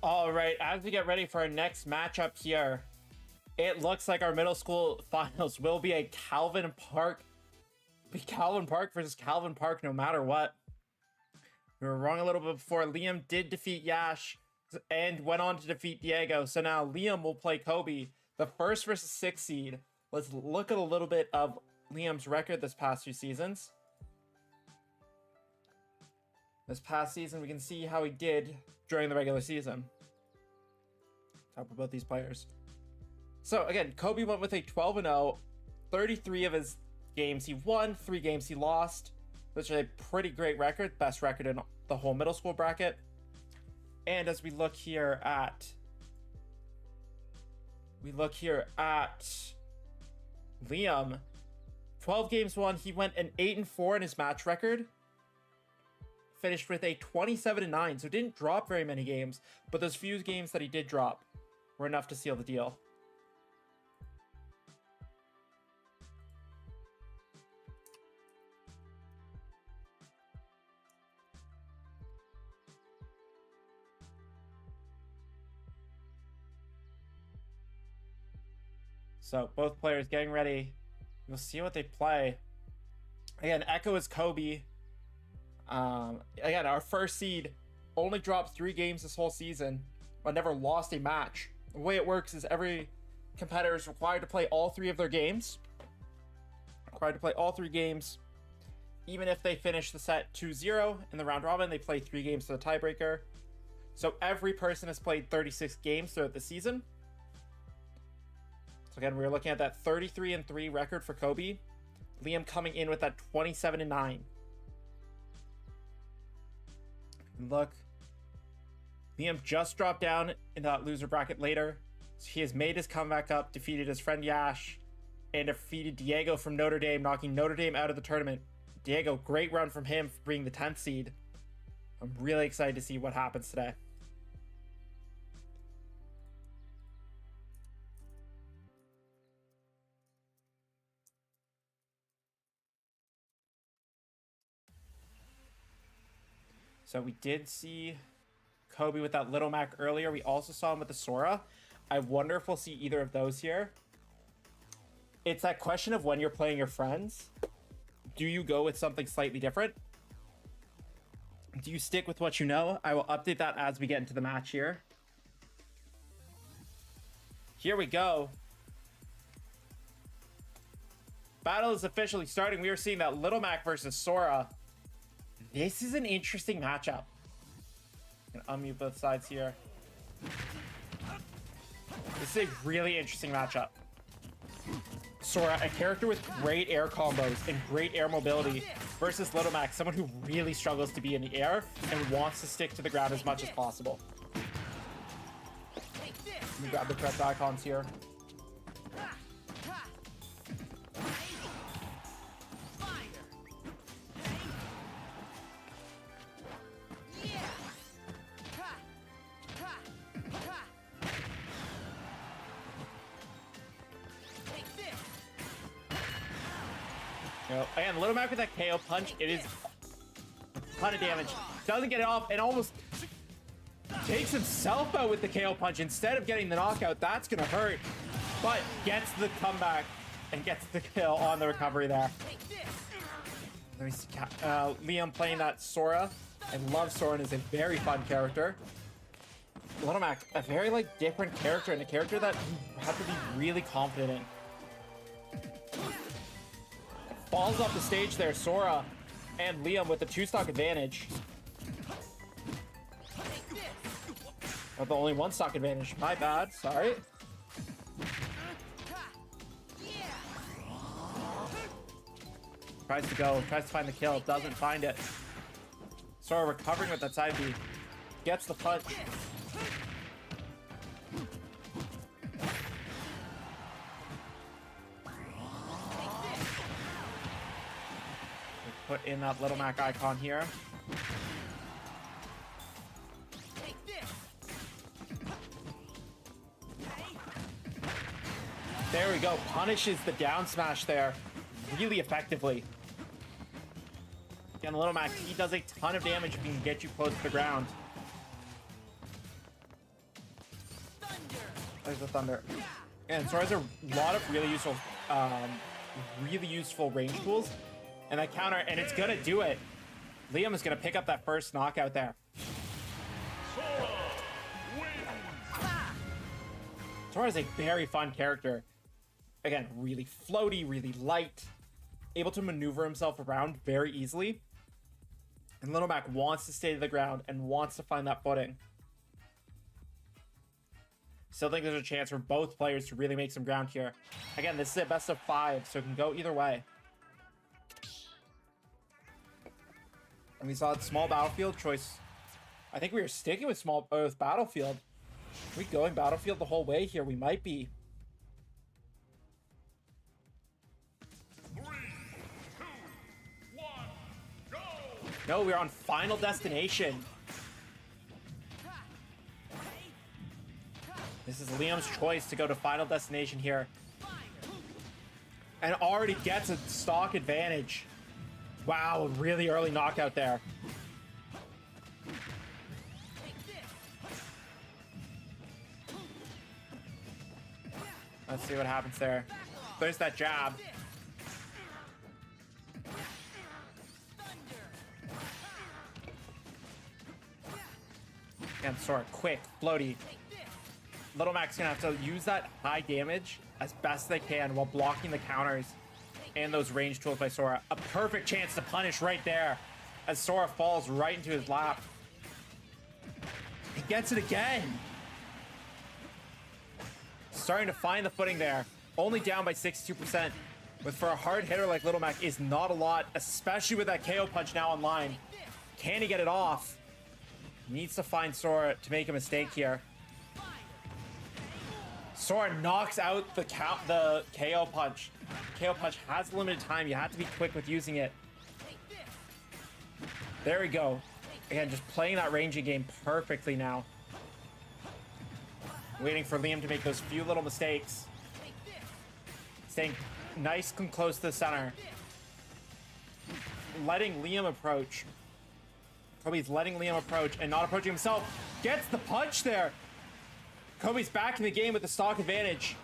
Speaker 1: All right, as we get ready for our next matchup here, it looks like our middle school finals will be a Calvin Park versus Calvin Park no matter what. We were wrong a little bit before. Liam did defeat Yash and went on to defeat Diego. So now Liam will play Kobe, the first versus sixth seed. Let's look at a little bit of Liam's record this past few seasons. This past season, we can see how he did during the regular season. Talk about these players. So again, Kobe went with a 12-0. 33 of his games he won, 3 games he lost, which is a pretty great record, best record in the whole middle school bracket. And as we look here at Liam, 12 games won, he went an 8-4 in his match record. Finished with a 27-9, so didn't drop very many games, but those few games that he did drop were enough to seal the deal. So both players getting ready. We'll see what they play. Again, Echo is Kobe. Again, our first seed only dropped 3 games this whole season, but never lost a match. The way it works is every competitor is required to play all 3 of their games. Even if they finish the set 2-0 in the round robin, they play 3 games to the tiebreaker. So every person has played 36 games throughout the season. So again, we're looking at that 33-3 record for Kobe. Liam coming in with that 27-9. Look, Liam just dropped down in that loser bracket later. So he has made his comeback up, defeated his friend Yash, and defeated Diego from Notre Dame, knocking Notre Dame out of the tournament. Diego, great run from him for being the 10th seed. I'm really excited to see what happens today. So we did see Kobe with that Little Mac earlier. We also saw him with the Sora. I wonder if we'll see either of those here. It's that question of when you're playing your friends. Do you go with something slightly different? Do you stick with what you know? I will update that as we get into the match here. Here we go. Battle is officially starting. We are seeing that Little Mac versus Sora. This is an interesting matchup. I'm gonna unmute both sides here. This is a really interesting matchup. Sora, a character with great air combos and great air mobility, versus Little Mac, someone who really struggles to be in the air and wants to stick to the ground as much as possible. Let me grab the correct icons here. Again, Little Mac with that KO punch, it is a ton of damage. Doesn't get it off and almost takes himself out with the KO punch. Instead of getting the knockout, that's going to hurt. But gets the comeback and gets the kill on the recovery there. Let me see, Liam playing that Sora. I love Sora and is a very fun character. Little Mac, a very different character and a character that you have to be really confident in. Falls off the stage there, Sora and Liam with the 2-stock advantage. But the only 1-stock advantage. My bad, sorry. Tries to find the kill, doesn't find it. Sora recovering with that side B. Gets the punch. Put in that Little Mac icon here. There we go. Punishes the down smash there really effectively. Again, Little Mac, he does a ton of damage if he can get you close to the ground. There's the thunder. And Sora has a lot of really useful range tools. And that counter, and it's gonna do it. Liam is gonna pick up that first knockout there.
Speaker 2: Sora wins.
Speaker 1: Sora is a very fun character. Again, really floaty, really light, able to maneuver himself around very easily. And Little Mac wants to stay to the ground and wants to find that footing. Still think there's a chance for both players to really make some ground here. Again, this is a best of 5, so it can go either way. And we saw a small battlefield choice. I think we were sticking with battlefield. Are we going battlefield the whole way here? We might be.
Speaker 2: 3, 2, 1, go.
Speaker 1: No, we're on Final Destination. This is Liam's choice to go to Final Destination here. And already gets a stock advantage. Wow, a really early knockout there. Let's see what happens there. There's that jab. And Sora, quick, floaty. Little Mac's gonna have to use that high damage as best they can while blocking the counters and those range tools by Sora. A perfect chance to punish right there as Sora falls right into his lap. He gets it again. Starting to find the footing there. Only down by 62%. But for a hard hitter like Little Mac is not a lot, especially with that KO punch now online. Can he get it off? Needs to find Sora to make a mistake here. Sora knocks out the KO punch. KO punch has limited time. You have to be quick with using it. There we go. Again, just playing that ranging game perfectly now. Waiting for Liam to make those few little mistakes. Staying nice and close to the center. Letting Liam approach. Kobe's letting Liam approach and not approaching himself. Gets the punch there. Kobe's back in the game with the stock advantage.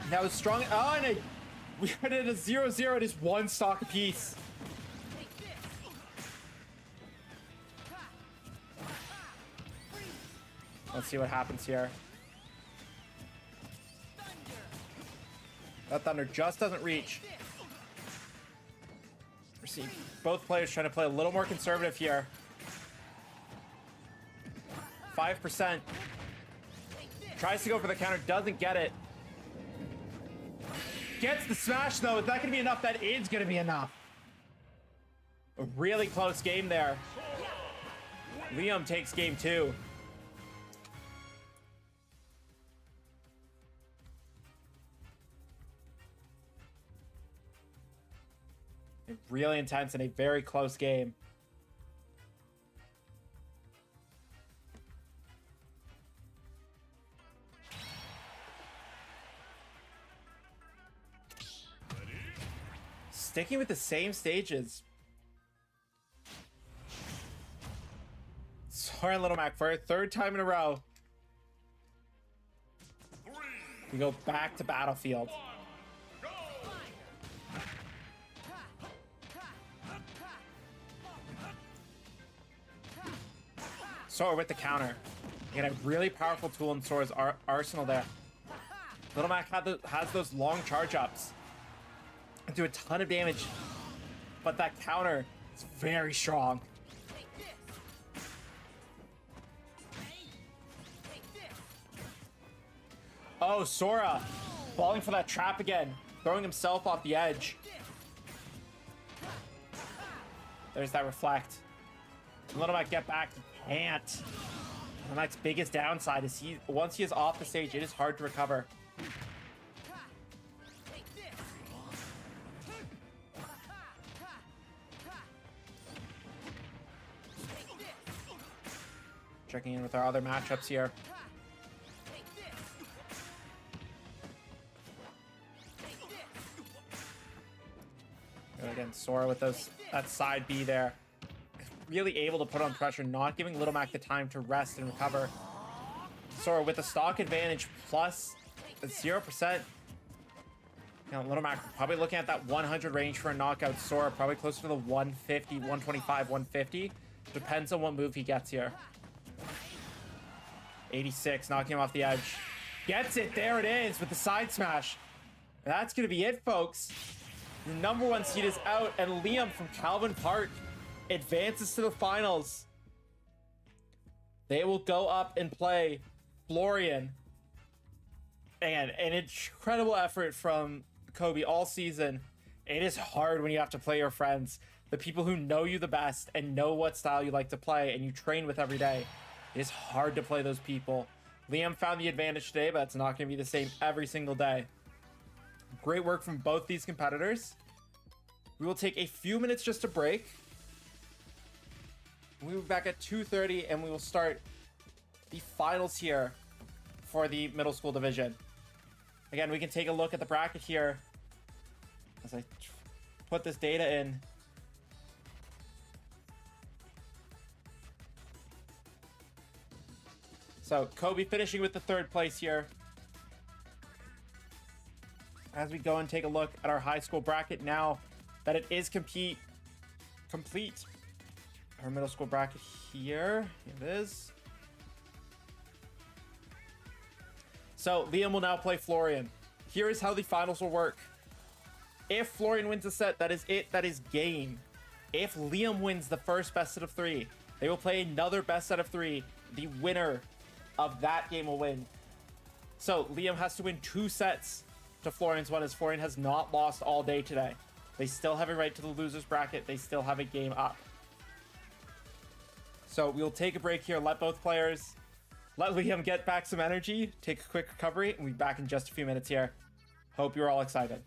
Speaker 1: That was strong. Oh, and we are at a 0-0. It is one stock apiece. Let's see what happens here. That thunder just doesn't reach. We're seeing both players trying to play a little more conservative here. 5%. Tries to go for the counter, doesn't get it. Gets the smash though. Is that going to be enough? That is going to be enough. A really close game there. Liam takes game 2. Really intense and a very close game. Sticking with the same stages. Sora and Little Mac for a 3rd time in a row. We go back to battlefield. Sora with the counter. Again, a really powerful tool in Sora's arsenal there. Little Mac has those long charge ups. And do a ton of damage. But that counter is very strong. Oh, Sora falling for that trap again. Throwing himself off the edge. There's that reflect. Little Mac get back. Can't. Little Mac's biggest downside is once he is off the stage, it is hard to recover. Checking in with our other matchups here. And again, Sora with that side B there. Really able to put on pressure, not giving Little Mac the time to rest and recover. Sora with a stock advantage plus 0%. Little Mac probably looking at that 100 range for a knockout. Sora probably closer to the 150, 125, 150. Depends on what move he gets here. 86, knocking him off the edge. Gets it. There it is with the side smash. That's going to be it, folks. The number 1 seed is out, and Liam from Calvin Park advances to the finals. They will go up and play Florian. And an incredible effort from Kobe all season. It is hard when you have to play your friends, the people who know you the best and know what style you like to play and you train with every day. It is hard to play those people. Liam found the advantage today, but it's not going to be the same every single day. Great work from both these competitors. We will take a few minutes just to break. We will be back at 2:30 and we will start the finals here for the middle school division. Again, we can take a look at the bracket here as I put this data in. So Kobe finishing with the 3rd place here. As we go and take a look at our high school bracket now that it is complete. Our middle school bracket here. Here it is. So Liam will now play Florian. Here is how the finals will work. If Florian wins a set, that is it. That is game. If Liam wins the first best set of 3, they will play another best set of 3. The winner of that game will win. So Liam has to win 2 sets to Florian's one, as Florian has not lost all day today. They still have a right to the loser's bracket. They still have a game up. So we'll take a break here, let both players, let Liam get back some energy, take a quick recovery, and we'll be back in just a few minutes here. Hope you're all excited.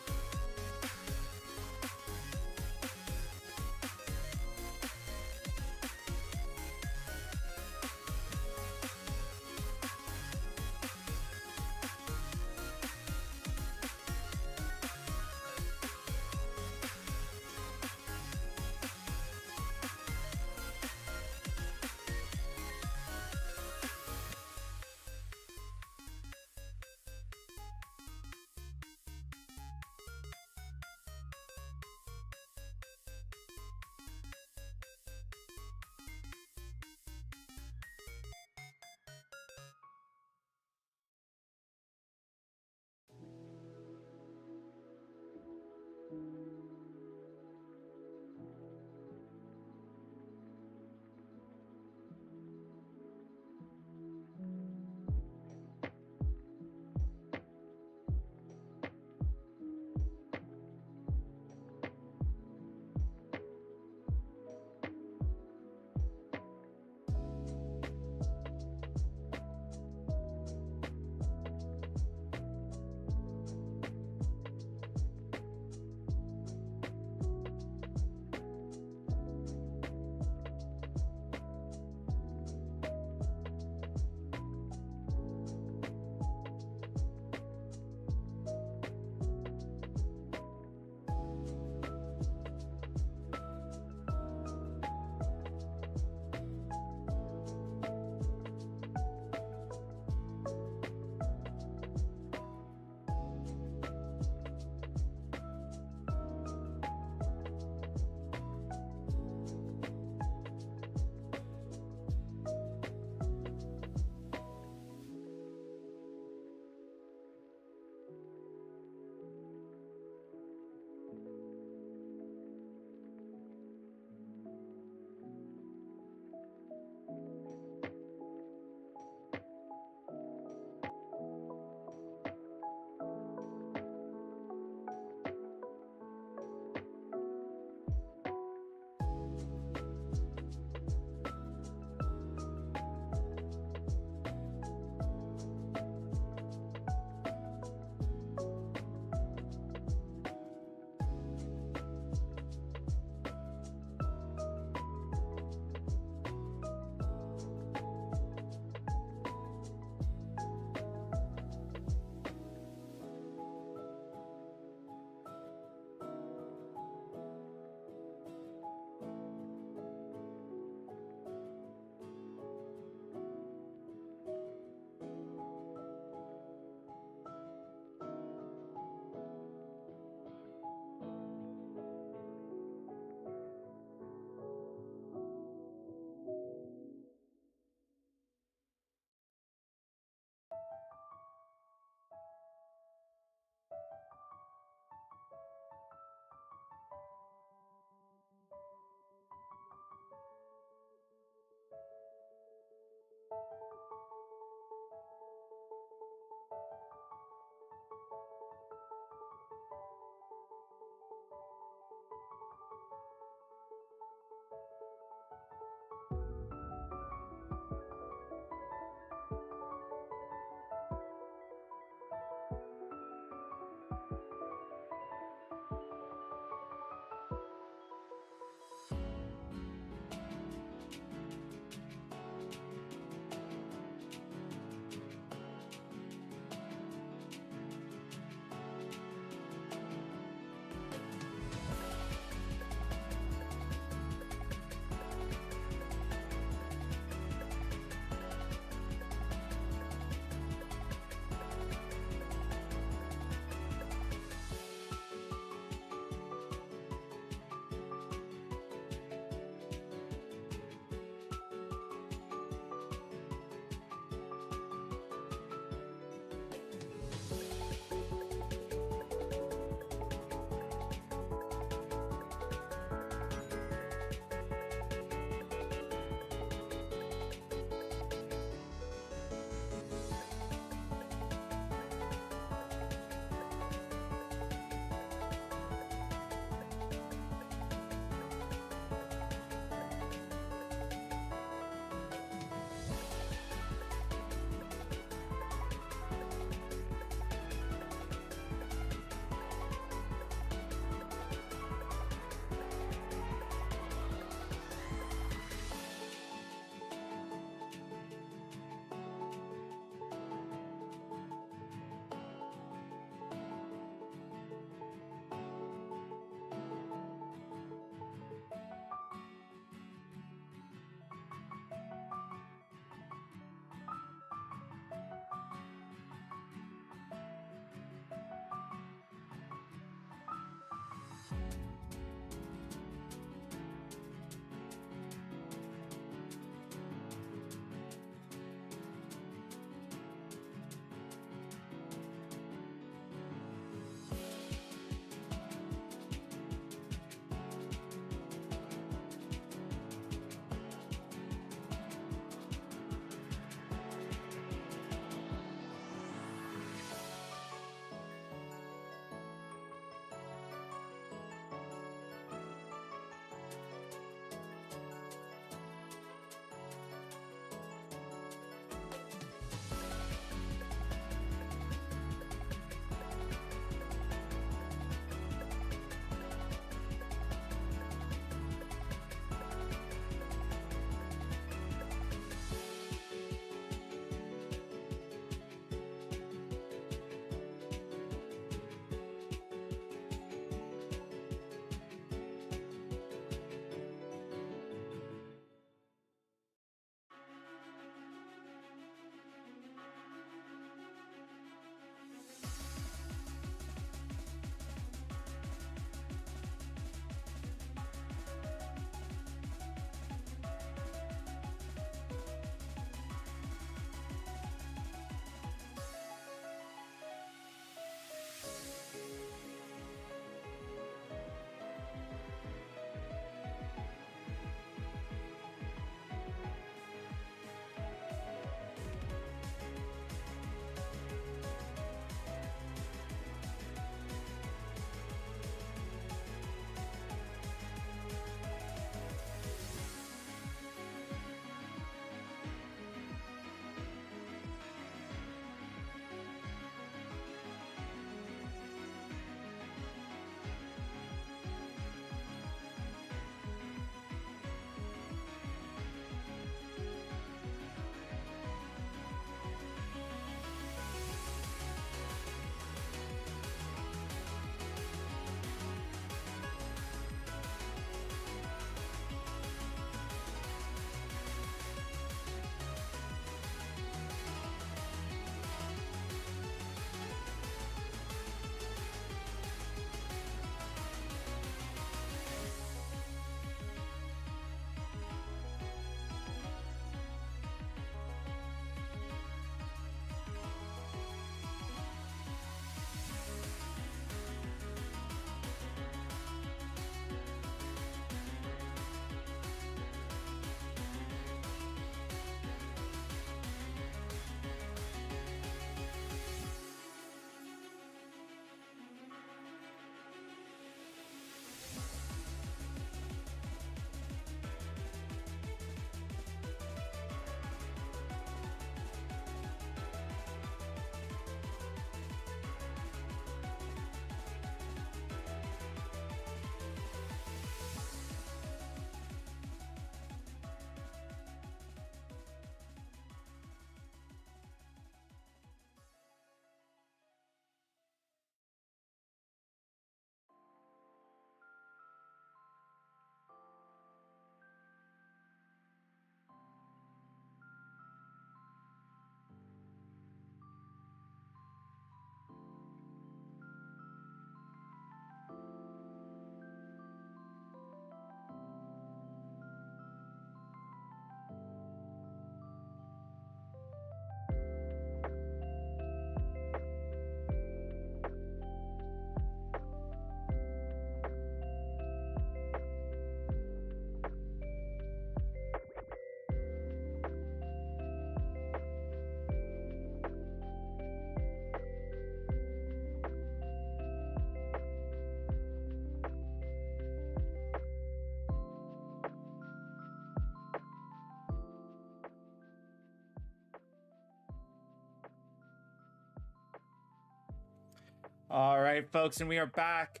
Speaker 1: All right, folks, and we are back.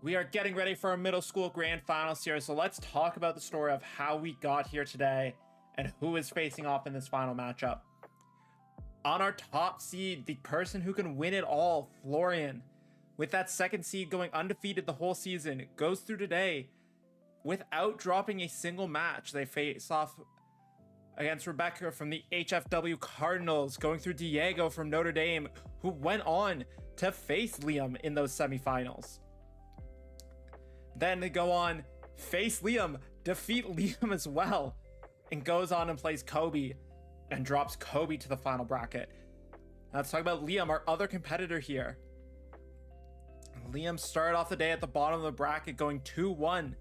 Speaker 1: We are getting ready for our middle school grand finals here, so let's talk about the story of how we got here today and who is facing off in this final matchup. On our top seed, the person who can win it all, Florian, with that second seed going undefeated the whole season, goes through today without dropping a single match. They face off against Rebecca from the HFW Cardinals, going through Diego from Notre Dame, who went on to face Liam in those semifinals. Then they go on, face Liam, defeat Liam as well, and goes on and plays Kobe and drops Kobe to the final bracket. Now let's talk about Liam, our other competitor here. Liam started off the day at the bottom of the bracket going 2-1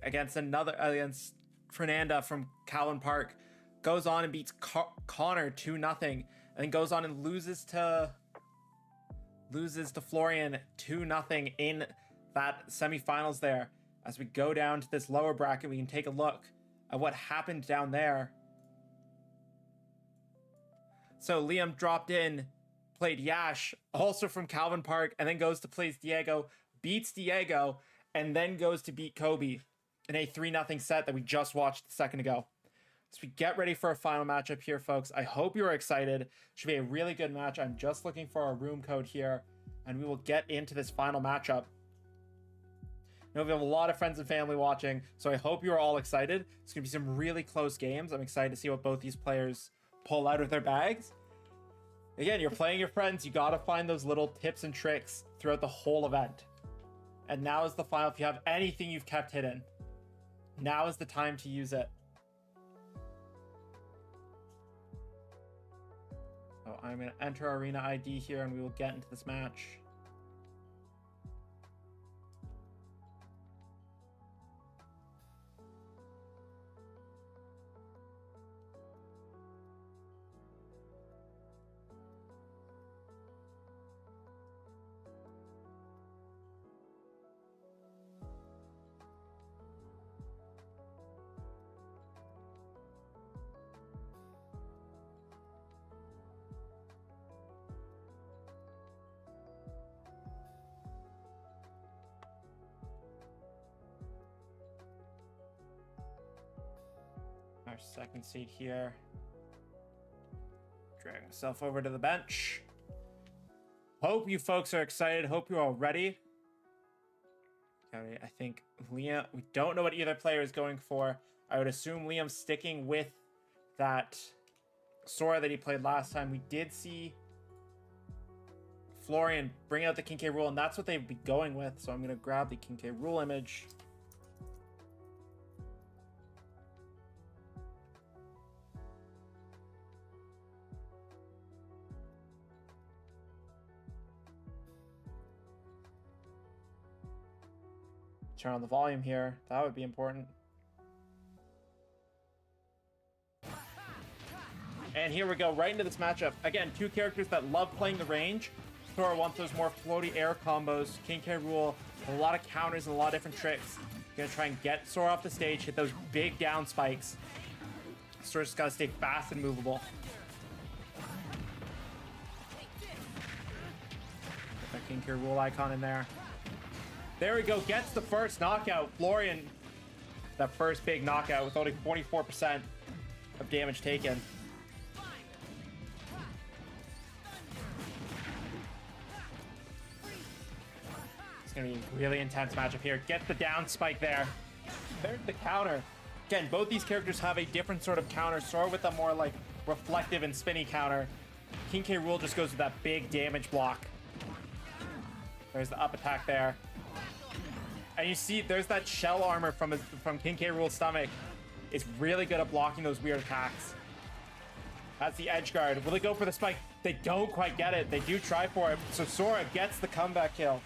Speaker 1: against Fernanda from Calvin Park. Goes on and beats Connor 2-0, and then goes on and loses to Florian 2-0 in that semifinals there. As we go down to this lower bracket, we can take a look at what happened down there. So Liam dropped in, played Yash, also from Calvin Park, and then goes to play Diego, beats Diego, and then goes to beat Kobe in a 3-0 set that we just watched a second ago. So we get ready for a final matchup here, folks. I hope you're excited. Should be a really good match. I'm just looking for our room code here, and we will get into this final matchup. Now, we have a lot of friends and family watching, so I hope you're all excited. It's going to be some really close games. I'm excited to see what both these players pull out of their bags. Again, you're playing your friends. You got to find those little tips and tricks throughout the whole event. And now is the final. If you have anything you've kept hidden, now is the time to use it. So I'm going to enter Arena ID here, and we will get into this match. Our second seed here. Drag myself over to the bench. Hope you folks are excited. Hope you're all ready. Okay, I think Liam, we don't know what either player is going for. I would assume Liam's sticking with that Sora that he played last time. We did see Florian bring out the King K. Rool, and that's what they'd be going with. So I'm going to grab the King K. Rool image. Turn on the volume here. That would be important. And here we go, right into this matchup. Again, two characters that love playing the range. Sora wants those more floaty air combos. King K. Rool, a lot of counters and a lot of different tricks. Gonna try and get Sora off the stage, hit those big down spikes. Sora's just gotta stay fast and movable. Get that King K. Rool icon in there. There we go, gets the first knockout. Florian, that first big knockout with only 44% of damage taken. It's going to be a really intense matchup here. Gets the down spike there. There's the counter. Again, both these characters have a different sort of counter. Sora with a more like reflective and spinny counter. King K. Rool just goes with that big damage block. There's the up attack there. And you see, there's that shell armor from King K. Rool's stomach. It's really good at blocking those weird attacks. That's the edge guard. Will they go for the spike? They don't quite get it. They do try for it. So Sora gets the comeback kill.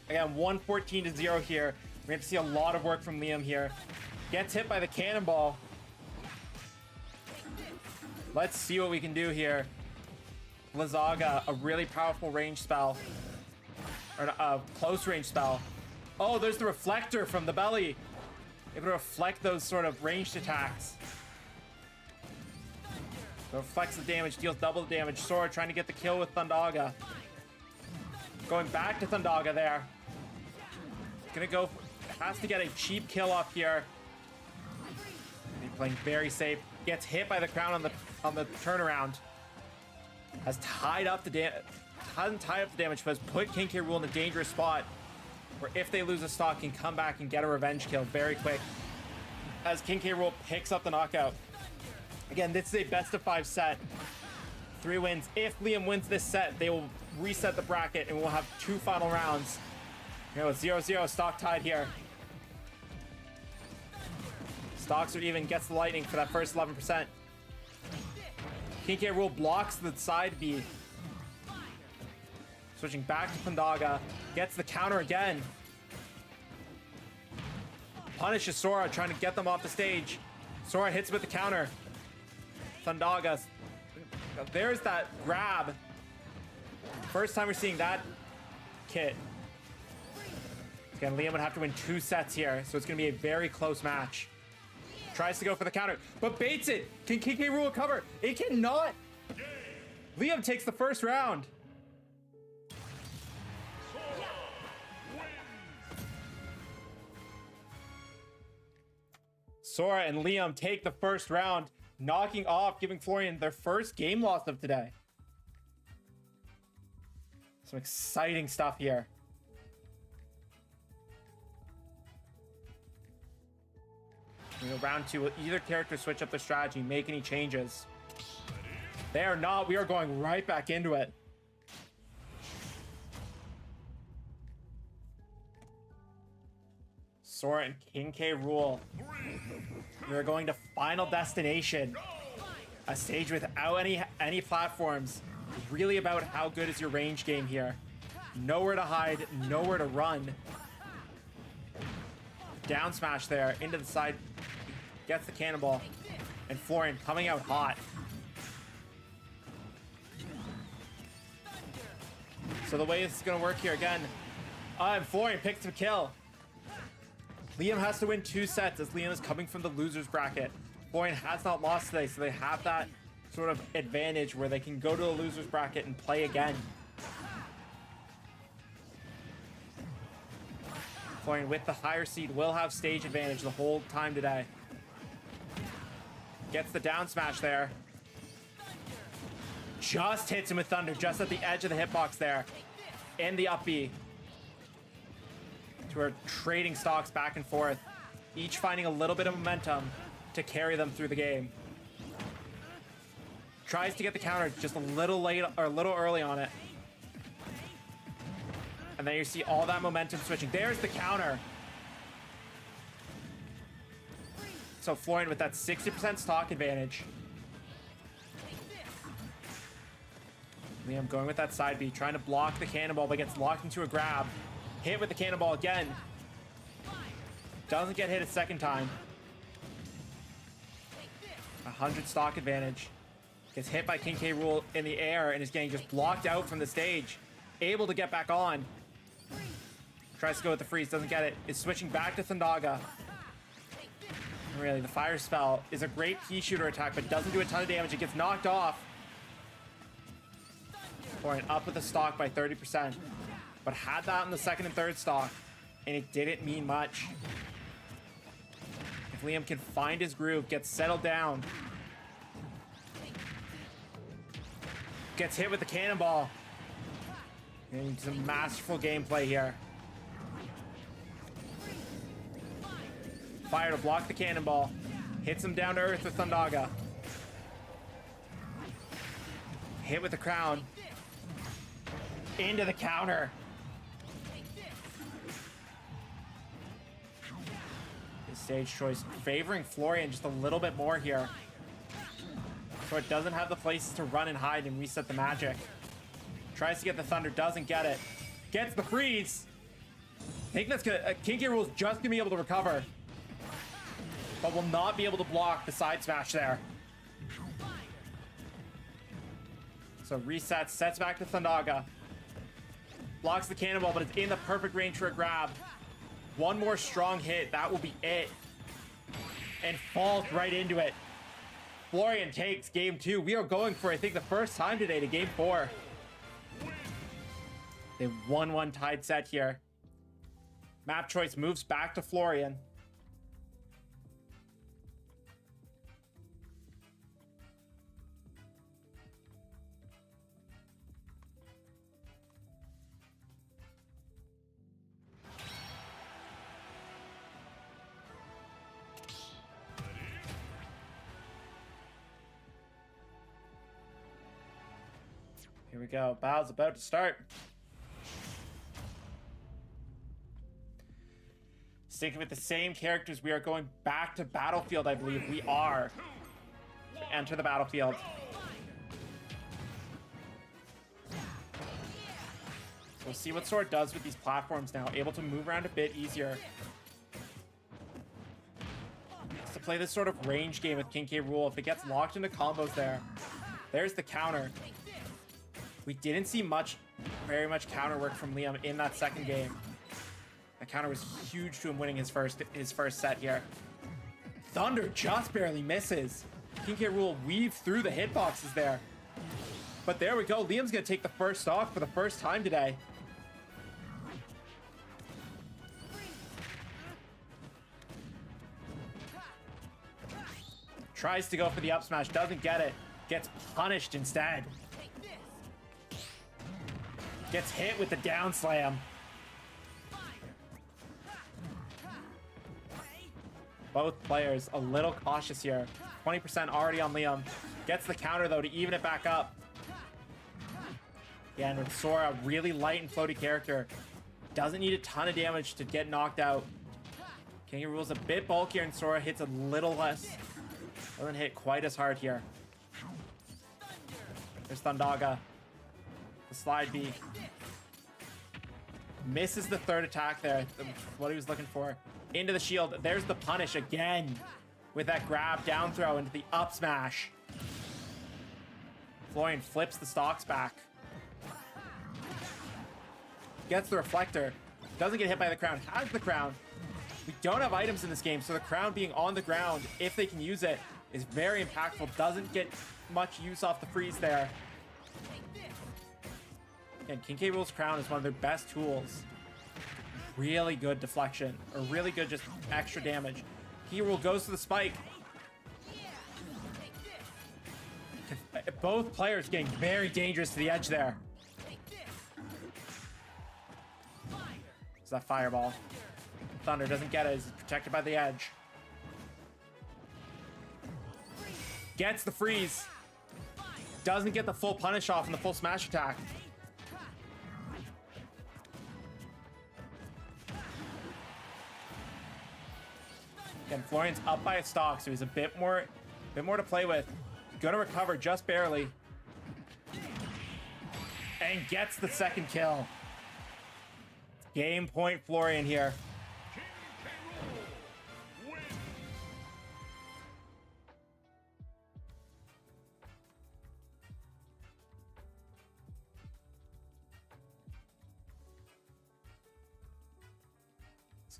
Speaker 1: Again, 114-0 here. We have to see a lot of work from Liam here. Gets hit by the cannonball. Let's see what we can do here. Lazaga, a really powerful range spell. Or a close range spell. Oh, there's the reflector from the belly. Able to reflect those sort of ranged attacks. So reflects the damage, deals double the damage. Sora trying to get the kill with Thundaga. Going back to Thundaga there. Gonna go, has to get a cheap kill up here. He's playing very safe. Gets hit by the crown on the turnaround. Has tied up the damage. Hasn't tied up the damage, but has put King K. Rool in a dangerous spot where if they lose a stock, can come back and get a revenge kill very quick. As King K. Rool picks up the knockout. Again, this is a best of 5 set. 3 wins. If Liam wins this set, they will reset the bracket and we'll have 2 final rounds. You know, 0-0, stock tied here. Stocks are even, gets the lightning for that first 11%. King K. Rool blocks the side B. Switching back to Thundaga. Gets the counter again. Punishes Sora, trying to get them off the stage. Sora hits with the counter. Thundaga. There's that grab. First time we're seeing that kit. Again, Liam would have to win 2 sets here, so it's going to be a very close match. Tries to go for the counter, but baits it. Can King K. Rool cover? It cannot. Liam takes the first round. Sora and Liam take the first round, knocking off, giving Florian their first game loss of today. Some exciting stuff here. We go round 2. Will either character switch up their strategy, make any changes? They are not. We are going right back into it. Sora and King K. Rool. We are going to Final Destination. A stage without any platforms. Really about how good is your range game here. Nowhere to hide, nowhere to run. Down smash there, into the side. Gets the cannonball. And Florian coming out hot. So the way this is going to work here again. And Florian picks the kill. Liam has to win 2 sets as Liam is coming from the loser's bracket. Florian has not lost today, so they have that sort of advantage where they can go to the loser's bracket and play again. Florian with the higher seed will have stage advantage the whole time today. Gets the down smash there. Just hits him with Thunder, just at the edge of the hitbox there. And the up B. To our trading stocks back and forth. Each finding a little bit of momentum to carry them through the game. Tries to get the counter just a little late or a little early on it. And then you see all that momentum switching. There's the counter. So Florian with that 60% stock advantage. Liam going with that side B, trying to block the cannonball, but gets locked into a grab. Hit with the cannonball again. Doesn't get hit a second time. 100 stock advantage. Gets hit by King K. Rool in the air and is getting just blocked out from the stage. Able to get back on. Tries to go with the freeze, doesn't get it. Is switching back to Thundaga. Really, the fire spell is a great pea shooter attack, but doesn't do a ton of damage. It gets knocked off. Florian up with the stock by 30%. But had that in the second and third stock, and it didn't mean much. If Liam can find his groove, gets settled down. Gets hit with the cannonball. And some masterful gameplay here. Fire to block the cannonball. Hits him down to earth with Thundaga. Hit with the crown. Into the counter. His stage choice favoring Florian just a little bit more here. So it doesn't have the places to run and hide and reset the magic. Tries to get the Thunder, doesn't get it. Gets the freeze. I think that's good. King K. Rool's just gonna be able to recover, but will not be able to block the side smash there. So resets, sets back to Thundaga. Blocks the cannonball, but it's in the perfect range for a grab. One more strong hit, that will be it. And falls right into it. Florian takes game 2. We are going for, I think, the first time today to game 4. They 1-1 tied set here. Map choice moves back to Florian. Here we go. Battle's about to start. Sticking with the same characters, we are going back to Battlefield, I believe. We are. To enter the battlefield. We'll see what Sword does with these platforms now. Able to move around a bit easier. Has to play this sort of range game with King K. Rool. If it gets locked into combos there, there's the counter. We didn't see very much counter work from Liam in that second game. That counter was huge to him winning his first set here. Thunder just barely misses. King K. Rool weaved through the hitboxes there. But there we go. Liam's going to take the first stock for the first time today. Tries to go for the up smash. Doesn't get it. Gets punished instead. Gets hit with the down slam. Both players a little cautious here. 20% already on Liam. Gets the counter though to even it back up. Again, with Sora, really light and floaty character. Doesn't need a ton of damage to get knocked out. King of Rool's a bit bulkier and Sora hits a little less. Doesn't hit quite as hard here. There's Thundaga. The slide B. Misses the third attack there. What he was looking for. Into the shield. There's the punish again. With that grab down throw into the up smash. Florian flips the stocks back. Gets the reflector. Doesn't get hit by the crown. Has the crown. We don't have items in this game, so the crown being on the ground, if they can use it, is very impactful. Doesn't get much use off the freeze there. And King K. Rool's crown is one of their best tools. Really good deflection, or really good just extra damage. King K. Rool goes to the spike. Both players getting very dangerous to the edge there. It's that fireball. Thunder doesn't get it. He's protected by the edge. Gets the freeze. Doesn't get the full punish off and the full smash attack. Again, Florian's up by a stock, so he's a bit more to play with. Gonna recover just barely. And gets the second kill. Game point Florian here.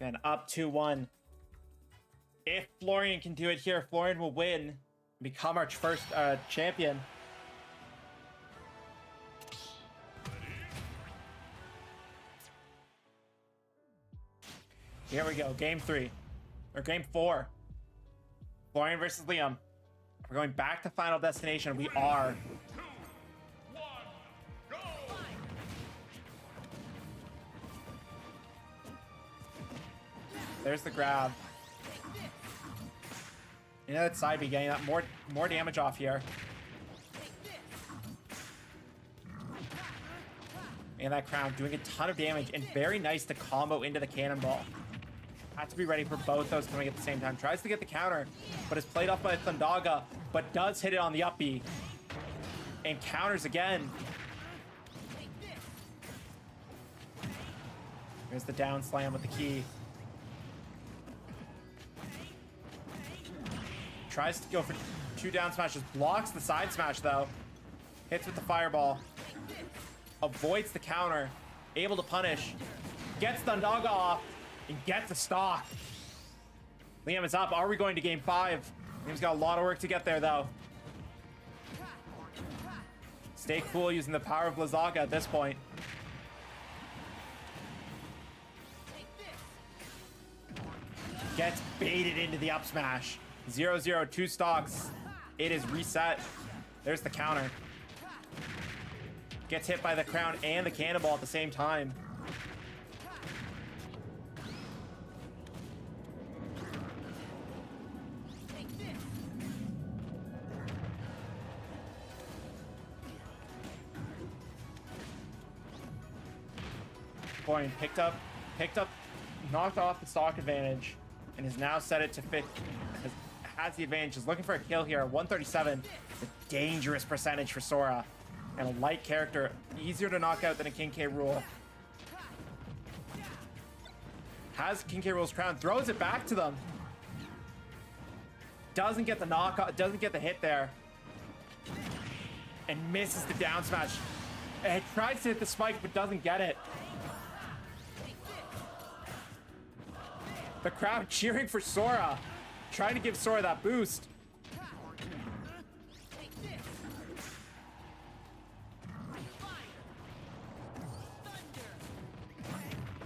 Speaker 1: And up 2-1. If Florian can do it here, Florian will win, become our first champion. Here we go, game 3, or game 4. Florian versus Liam. We're going back to Final Destination. We are.
Speaker 2: 2, 1, go!
Speaker 1: There's the grab. You know that side B getting that more damage off here. And that crown doing a ton of damage and very nice to combo into the cannonball. Had to be ready for both those coming at the same time. Tries to get the counter, but is played off by Thundaga, but does hit it on the up B. And counters again. Here's the down slam with the key. Tries to go for 2 down smashes. Blocks the side smash though. Hits with the fireball. Avoids the counter. Able to punish. Gets Thundaga off. And gets the stock. Liam is up. Are we going to game 5? Liam's got a lot of work to get there though. Stay cool using the power of Blizzaga at this point. Gets baited into the up smash. 0-0, 2 stocks. It is reset. There's the counter. Gets hit by the crown and the cannonball at the same time. Florian picked up, knocked off the stock advantage, and is now set it to fit. Has the advantage. Is looking for a kill here. 137. It's a dangerous percentage for Sora, and a light character, easier to knock out than a King K. Rool. Has King K. Rool's crown, throws it back to them. Doesn't get the knockout, doesn't get the hit there, and misses the down smash. It tries to hit the spike, but doesn't get it. The crowd cheering for Sora, trying to give Sora that boost.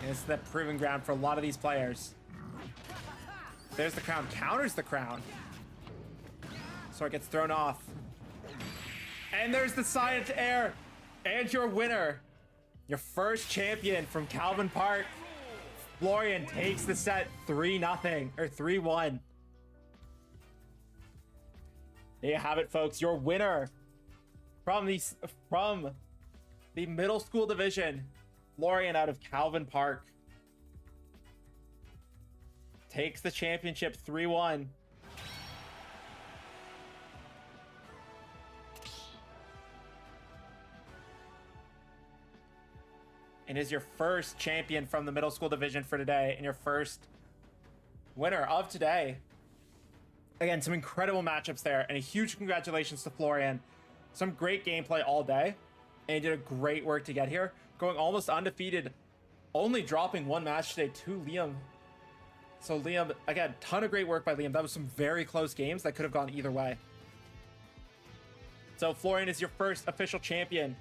Speaker 1: And it's the proving ground for a lot of these players. There's the crown, counters the crown. Sora gets thrown off. And there's the silent air. And your winner, your first champion from Calvin Park, Florian, takes the set 3-0 or 3-1. There you have it, folks. Your winner from the middle school division, Florian out of Calvin Park, takes the championship 3-1. And is your first champion from the middle school division for today, and your first winner of today. Again, some incredible matchups there, and a huge congratulations to Florian. Some great gameplay all day, and he did a great work to get here, going almost undefeated, only dropping one match today to Liam. So Liam, again, ton of great work by Liam. That was some very close games that could have gone either way. So Florian is your first official champion.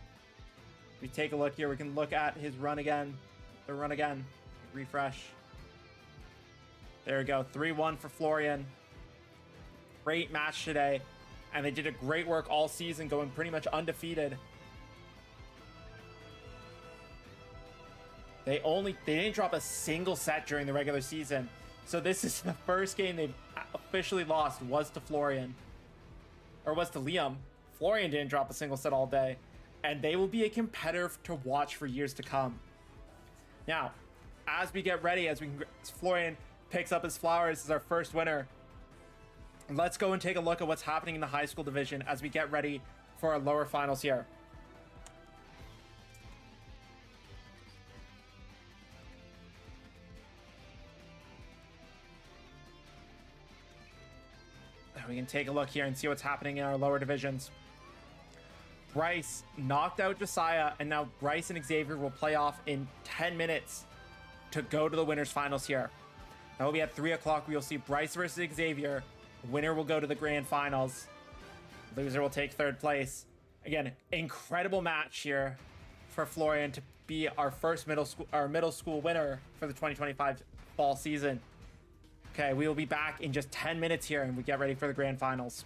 Speaker 1: We take a look here. We can look at his run again. The run again. Refresh. There we go. 3-1 for Florian. Great match today. And they did a great work all season, going pretty much undefeated. They didn't drop a single set during the regular season. So this is the first game they've officially lost, was to Florian. Or was to Liam. Florian didn't drop a single set all day. And they will be a competitor to watch for years to come. Now, as we get ready, as Florian picks up his flowers as our first winner, let's go and take a look at what's happening in the high school division as we get ready for our lower finals here. We can take a look here and see what's happening in our lower divisions. Bryce knocked out Josiah, and now Bryce and Xavier will play off in 10 minutes to go to the winners finals here. That will be at 3 o'clock. We will see Bryce versus Xavier. Winner will go to the grand finals. Loser will take third place. Again, incredible match here for Florian to be our first middle school winner for the 2025 fall season. Okay, we will be back in just 10 minutes here, and we get ready for the grand finals.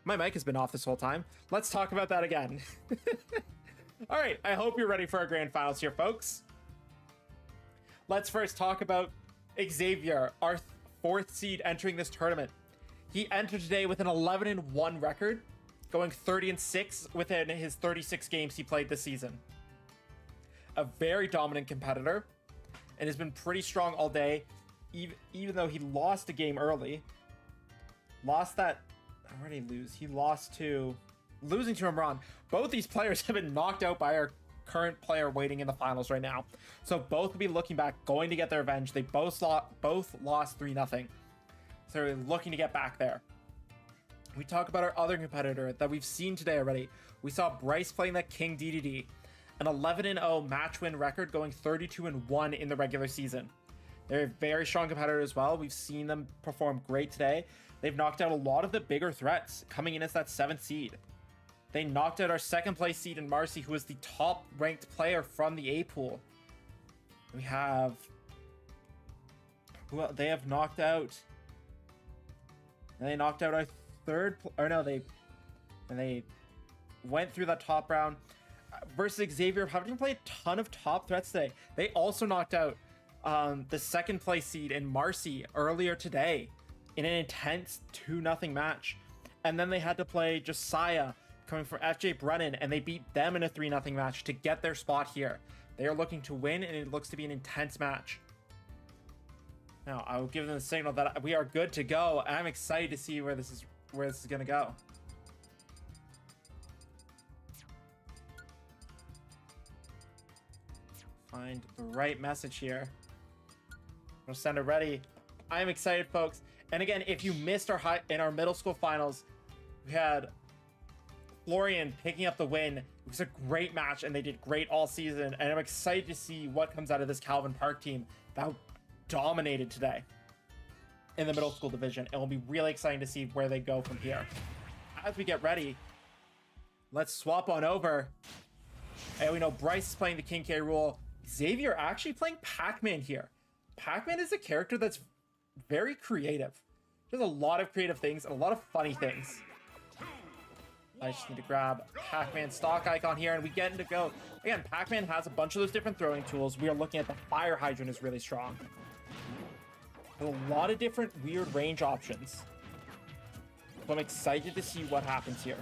Speaker 1: My mic has been off this whole time. Let's talk about that again. All right, I hope you're ready for our grand finals here, folks. Let's first talk about Xavier, our 4th seed entering this tournament. He entered today with an 11-1 record, going 30-6 within his 36 games he played this season. A very dominant competitor, and has been pretty strong all day, even though he lost a game early. Lost that... Where did he lose? He lost to... Losing to Imran. Both these players have been knocked out by our current player waiting in the finals right now. So both will be looking back, going to get their revenge. They both lost 3-0. So they're looking to get back there. We talk about our other competitor that we've seen today already. We saw Bryce playing that King DDD. An 11-0 match win record, going 32-1 in the regular season. They're a very strong competitor as well. We've seen them perform great today. They've knocked out a lot of the bigger threats, coming in as that 7th seed. They knocked out our 2nd place seed in Marcy, who is the top ranked player from the A pool. We have... Well, they have knocked out... They knocked out our 3rd... they went through that top round. Versus Xavier, having played a ton of top threats today. They also knocked out the 2nd place seed in Marcy earlier today in an intense 2-0 match. And then they had to play Josiah, coming from FJ Brennan, and they beat them in a 3-0 match to get their spot here. They are looking to win, and it looks to be an intense match. Now, I will give them the signal that we are good to go. I'm excited to see where this is going to go. Find the right message here. We'll send it ready. I'm excited, folks. And again, if you missed our middle school finals, we had Florian picking up the win. It was a great match, and they did great all season. And I'm excited to see what comes out of this Calvin Park team that dominated today in the middle school division. It will be really exciting to see where they go from here. As we get ready, let's swap on over. And we know Bryce is playing the King K rule. Xavier actually playing Pac-Man here. Pac-Man is a character that's very creative. There's a lot of creative things and a lot of funny things. I just need to grab Pac-Man stock icon here, and we get into go. Again, Pac-Man has a bunch of those different throwing tools. We are looking at the fire hydrant is really strong. There's a lot of different weird range options. So I'm excited to see what happens here.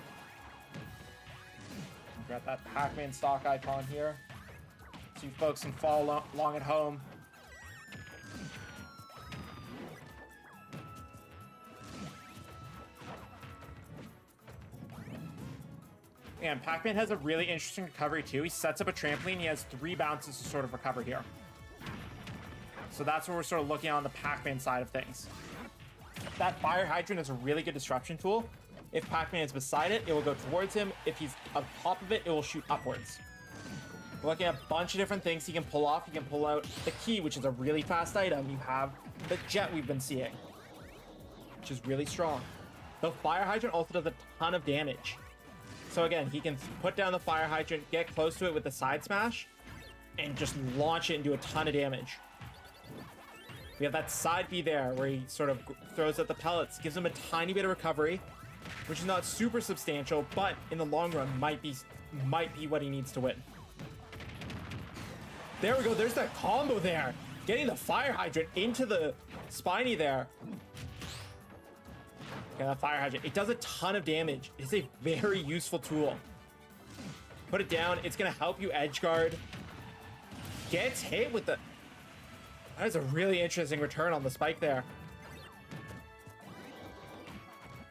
Speaker 1: Grab that Pac-Man stock icon here, so you folks can follow along at home. And Pac-Man has a really interesting recovery too. He sets up a trampoline. He has 3 bounces to sort of recover here. So that's what we're sort of looking at on the Pac-Man side of things. That fire hydrant is a really good disruption tool. If Pac-Man is beside it, it will go towards him. If he's on top of it, it will shoot upwards. We're looking at a bunch of different things he can pull off. He can pull out the key, which is a really fast item. You have the jet we've been seeing, which is really strong. The fire hydrant also does a ton of damage. So again, he can put down the fire hydrant, get close to it with the side smash, and just launch it and do a ton of damage. We have that side B there where he sort of throws out the pellets, gives him a tiny bit of recovery, which is not super substantial, but in the long run might be what he needs to win. There we go. There's that combo there. Getting the fire hydrant into the spiny there. Okay, that fire hydrant. It does a ton of damage. It's a very useful tool. Put it down. It's going to help you edge guard. Gets hit with the... That is a really interesting return on the spike there.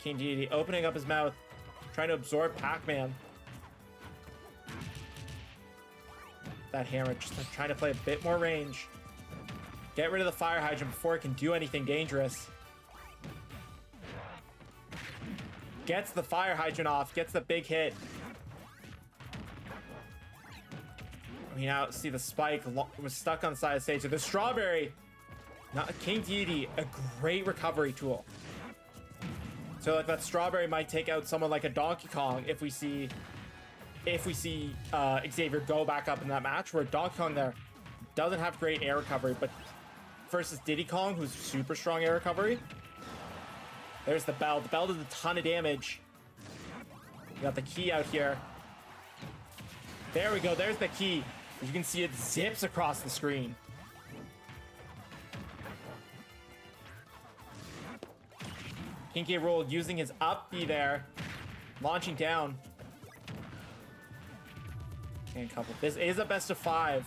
Speaker 1: King Dedede opening up his mouth, trying to absorb Pac-Man. That hammer, just trying to play a bit more range. Get rid of the fire hydrant before it can do anything dangerous. Gets the fire hydrant off, gets the big hit. We now see the spike was stuck on the side of the stage. So the strawberry, not King Dedede, a great recovery tool. So like that strawberry might take out someone like a Donkey Kong if we see Xavier go back up in that match, where Donkey Kong there doesn't have great air recovery, but versus Diddy Kong, who's super strong air recovery. There's the bell. The bell does a ton of damage. We got the key out here. There we go. There's the key. As you can see, it zips across the screen. King K. Rool using his up B there. Launching down. And couple. This is a best of 5.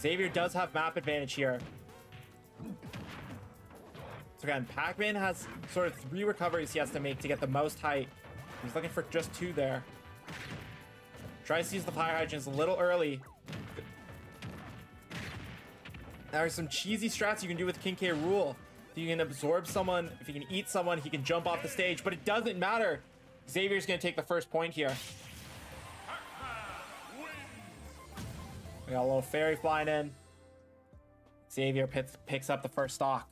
Speaker 1: Xavier does have map advantage here. So again, Pac-Man has sort of 3 recoveries he has to make to get the most height. He's looking for just 2 there. Tries to use the fire hydrants a little early. There are some cheesy strats you can do with King K. Rool. If you can absorb someone, if you can eat someone, he can jump off the stage, but it doesn't matter. Xavier's gonna take the first point here. We got a little fairy flying in. Xavier picks up the first stock.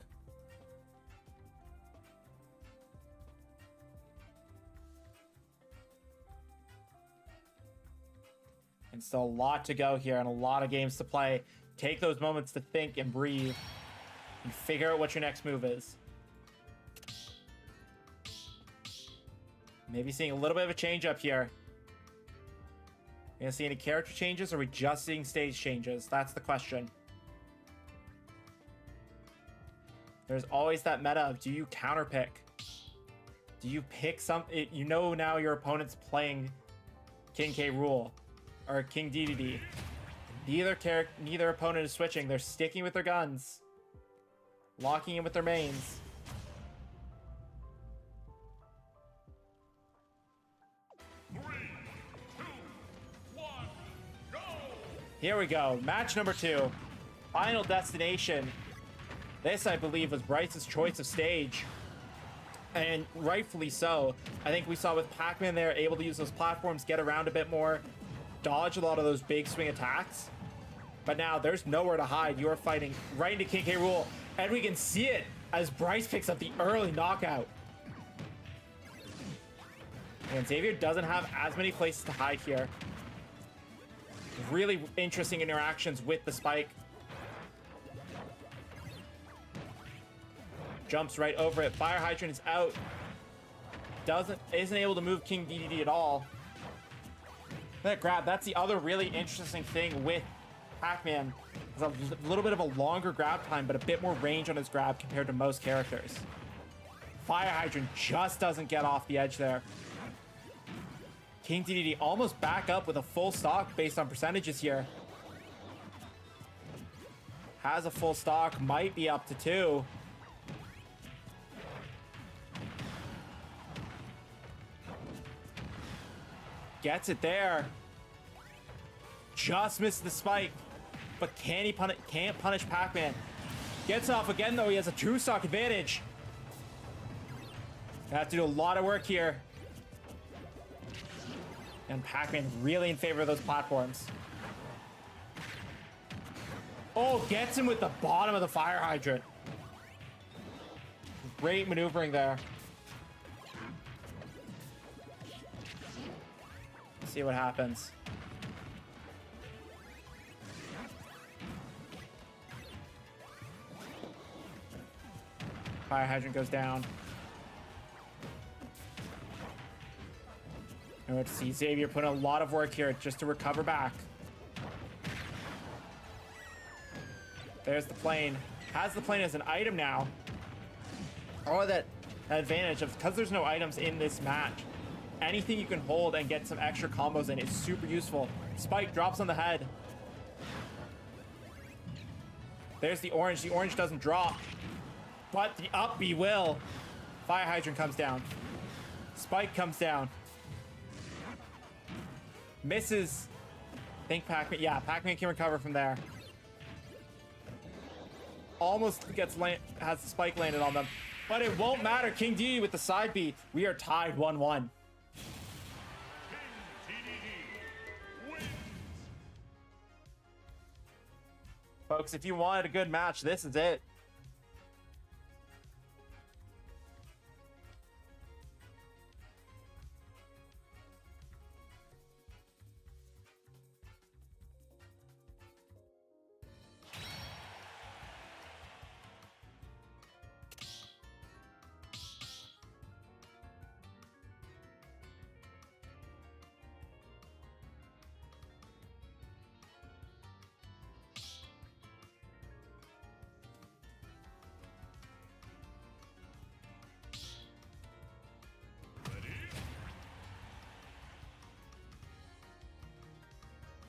Speaker 1: And still a lot to go here and a lot of games to play. Take those moments to think and breathe and figure out what your next move is. Maybe seeing a little bit of a change up here. You gonna see any character changes, or are we just seeing stage changes? That's the question. There's always that meta of, do you counter pick? Do you pick something? You know now your opponent's playing King K. Rool or King DDD. Neither opponent is switching. They're sticking with their guns, locking in with their mains. Here we go. Match number 2. Final destination. This, I believe, was Bryce's choice of stage. And rightfully so. I think we saw with Pac-Man there, able to use those platforms, get around a bit more, dodge a lot of those big swing attacks. But now there's nowhere to hide. You are fighting right into King K. Rool. And we can see it as Bryce picks up the early knockout. And Xavier doesn't have as many places to hide here. Really interesting interactions with the spike. Jumps right over it. Fire hydrant is out. Isn't able to move King DDD at all. That grab, that's the other really interesting thing with Pac-Man. There's a little bit of a longer grab time, but a bit more range on his grab compared to most characters. Fire hydrant just doesn't get off the edge there. King DDD almost back up with a full stock based on percentages here. Has a full stock, might be up to 2. Gets it there. Just missed the spike. But can't punish Pac-Man. Gets off again though, he has a 2 stock advantage. Have to do a lot of work here. And Pac-Man really in favor of those platforms. Oh, gets him with the bottom of the fire hydrant. Great maneuvering there. Let's see what happens. Fire hydrant goes down. And let's see, Xavier put in a lot of work here just to recover back. There's the plane. Has the plane as an item now. Oh, that advantage of, because there's no items in this match, anything you can hold and get some extra combos in is super useful. Spike drops on the head. There's the orange. The orange doesn't drop, but the up B will. Fire hydrant comes down. Spike comes down. Misses. I think Pac-Man, yeah, Pac-Man can recover from there. Almost has the spike landed on them, but it won't matter. King D with the side B. We are tied 1-1. Folks, if you wanted a good match, this is it.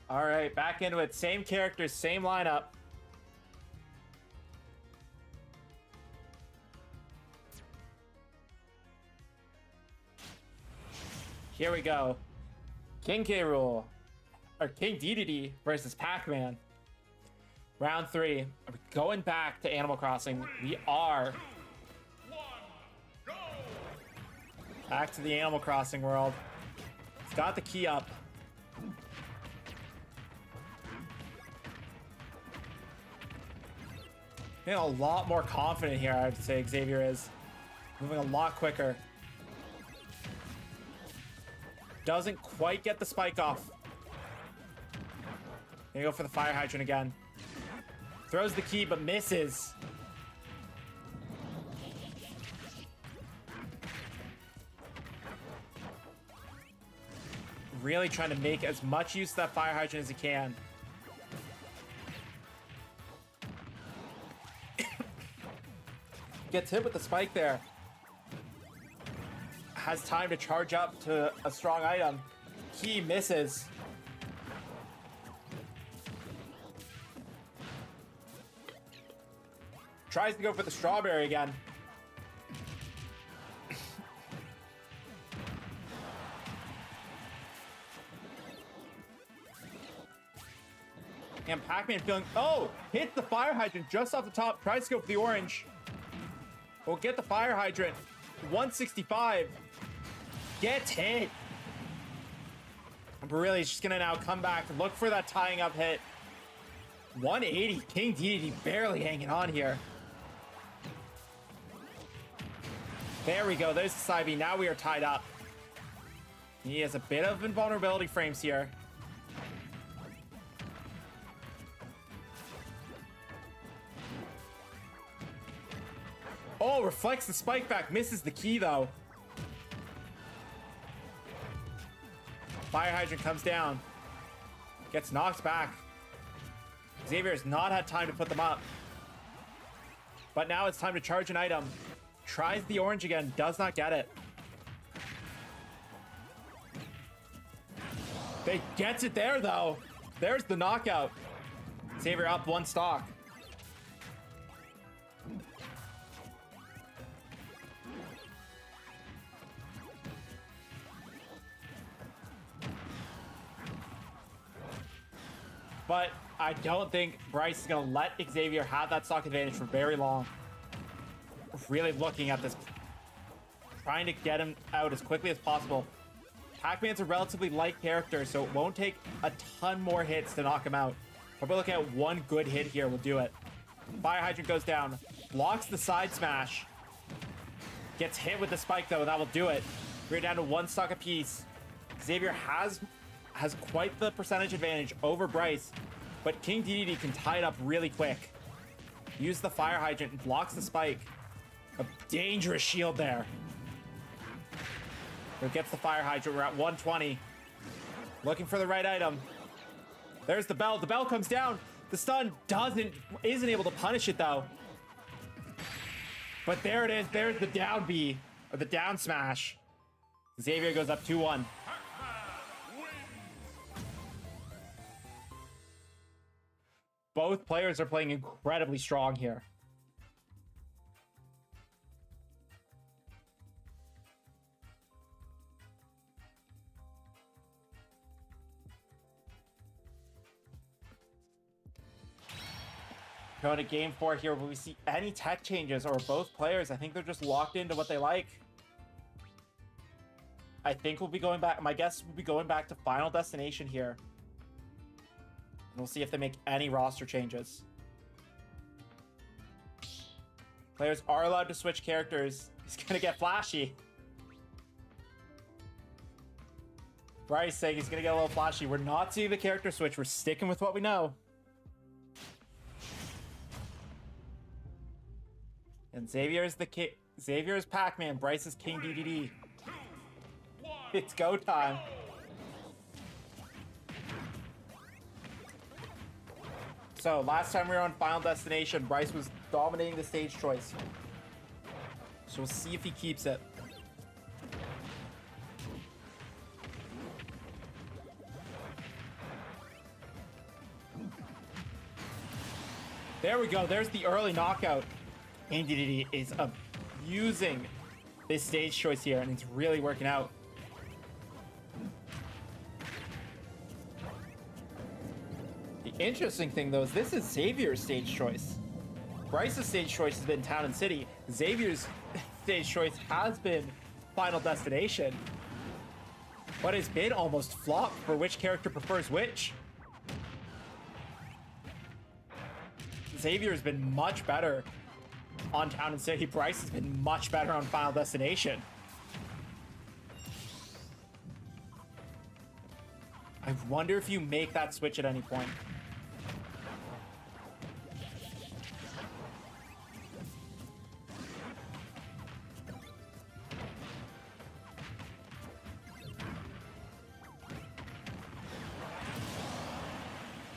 Speaker 1: All right, back into it. Same characters, same lineup. Here we go. King K. Rool, or King DDD versus Pac-Man. Round 3. Are we going back to Animal Crossing? We are.
Speaker 2: 2, 1, go!
Speaker 1: Back to the Animal Crossing world. It's got the key up. Feeling a lot more confident here, I would say Xavier is. Moving a lot quicker. Doesn't quite get the spike off. Gonna go for the fire hydrant again. Throws the key, but misses. Really trying to make as much use of that fire hydrant as he can. Gets hit with the spike there. Has time to charge up to a strong item. Key misses. Tries to go for the strawberry again. And Pac-Man feeling, oh, hits the fire hydrant just off the top. Tries to go for the orange. We'll get the fire hydrant. 165. Gets hit. But really, he's just gonna now come back, look for that tying up hit. 180. King DDD barely hanging on here. There we go. There's the side B. Now we are tied up. He has a bit of invulnerability frames here. Oh, reflects the spike back. Misses the key, though. Fire hydrant comes down. Gets knocked back. Xavier has not had time to put them up. But now it's time to charge an item. Tries the orange again. Does not get it. They gets it there, though. There's the knockout. Xavier up 1 stock. But I don't think Bryce is going to let Xavier have that stock advantage for very long. Really looking at this. Trying to get him out as quickly as possible. Pac-Man's a relatively light character, so it won't take a ton more hits to knock him out. Probably looking at 1 good hit here will do it. Fire hydrant goes down. Blocks the side smash. Gets hit with the spike, though, and that will do it. We're down to 1 stock apiece. Xavier has quite the percentage advantage over Bryce, but King DDD can tie it up really quick. Use the fire hydrant and blocks the spike. A dangerous shield there. It gets the fire hydrant. We're at 120. Looking for the right item. There's the bell. The bell comes down. The stun isn't able to punish it, though. But there it is. There's the down B, or the down smash. Xavier goes up 2-1. Both players are playing incredibly strong here. Going to game 4 here. Will we see any tech changes, or both players? I think they're just locked into what they like. I think we'll be going back. My guess will be going back to Final Destination here. And we'll see if they make any roster changes. Players are allowed to switch characters. He's gonna get flashy. Bryce saying he's gonna get a little flashy. We're not seeing the character switch. We're sticking with what we know. And Xavier's Pac-Man. Bryce is King DDD.
Speaker 2: 2, 1,
Speaker 1: It's go time. So last time we were on Final Destination, Bryce was dominating the stage choice. So we'll see if he keeps it. There we go. There's the early knockout. ADDD is abusing this stage choice here, and it's really working out. The interesting thing, though, is this is Xavier's stage choice. Bryce's stage choice has been Town and City. Xavier's stage choice has been Final Destination. But it's been almost flop for which character prefers which. Xavier has been much better on Town and City. Bryce has been much better on Final Destination. I wonder if you make that switch at any point.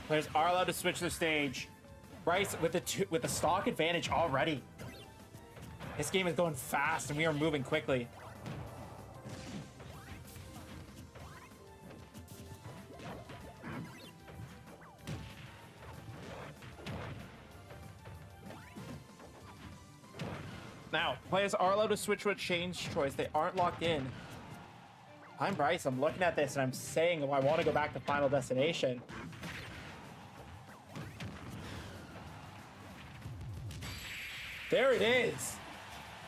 Speaker 1: Players are allowed to switch their stage. Bryce with the stock advantage already. This game is going fast and we are moving quickly. Now, players are allowed to switch to a change choice. They aren't locked in. I'm Bryce. I'm looking at this and I'm saying, oh, I want to go back to Final Destination. There it is.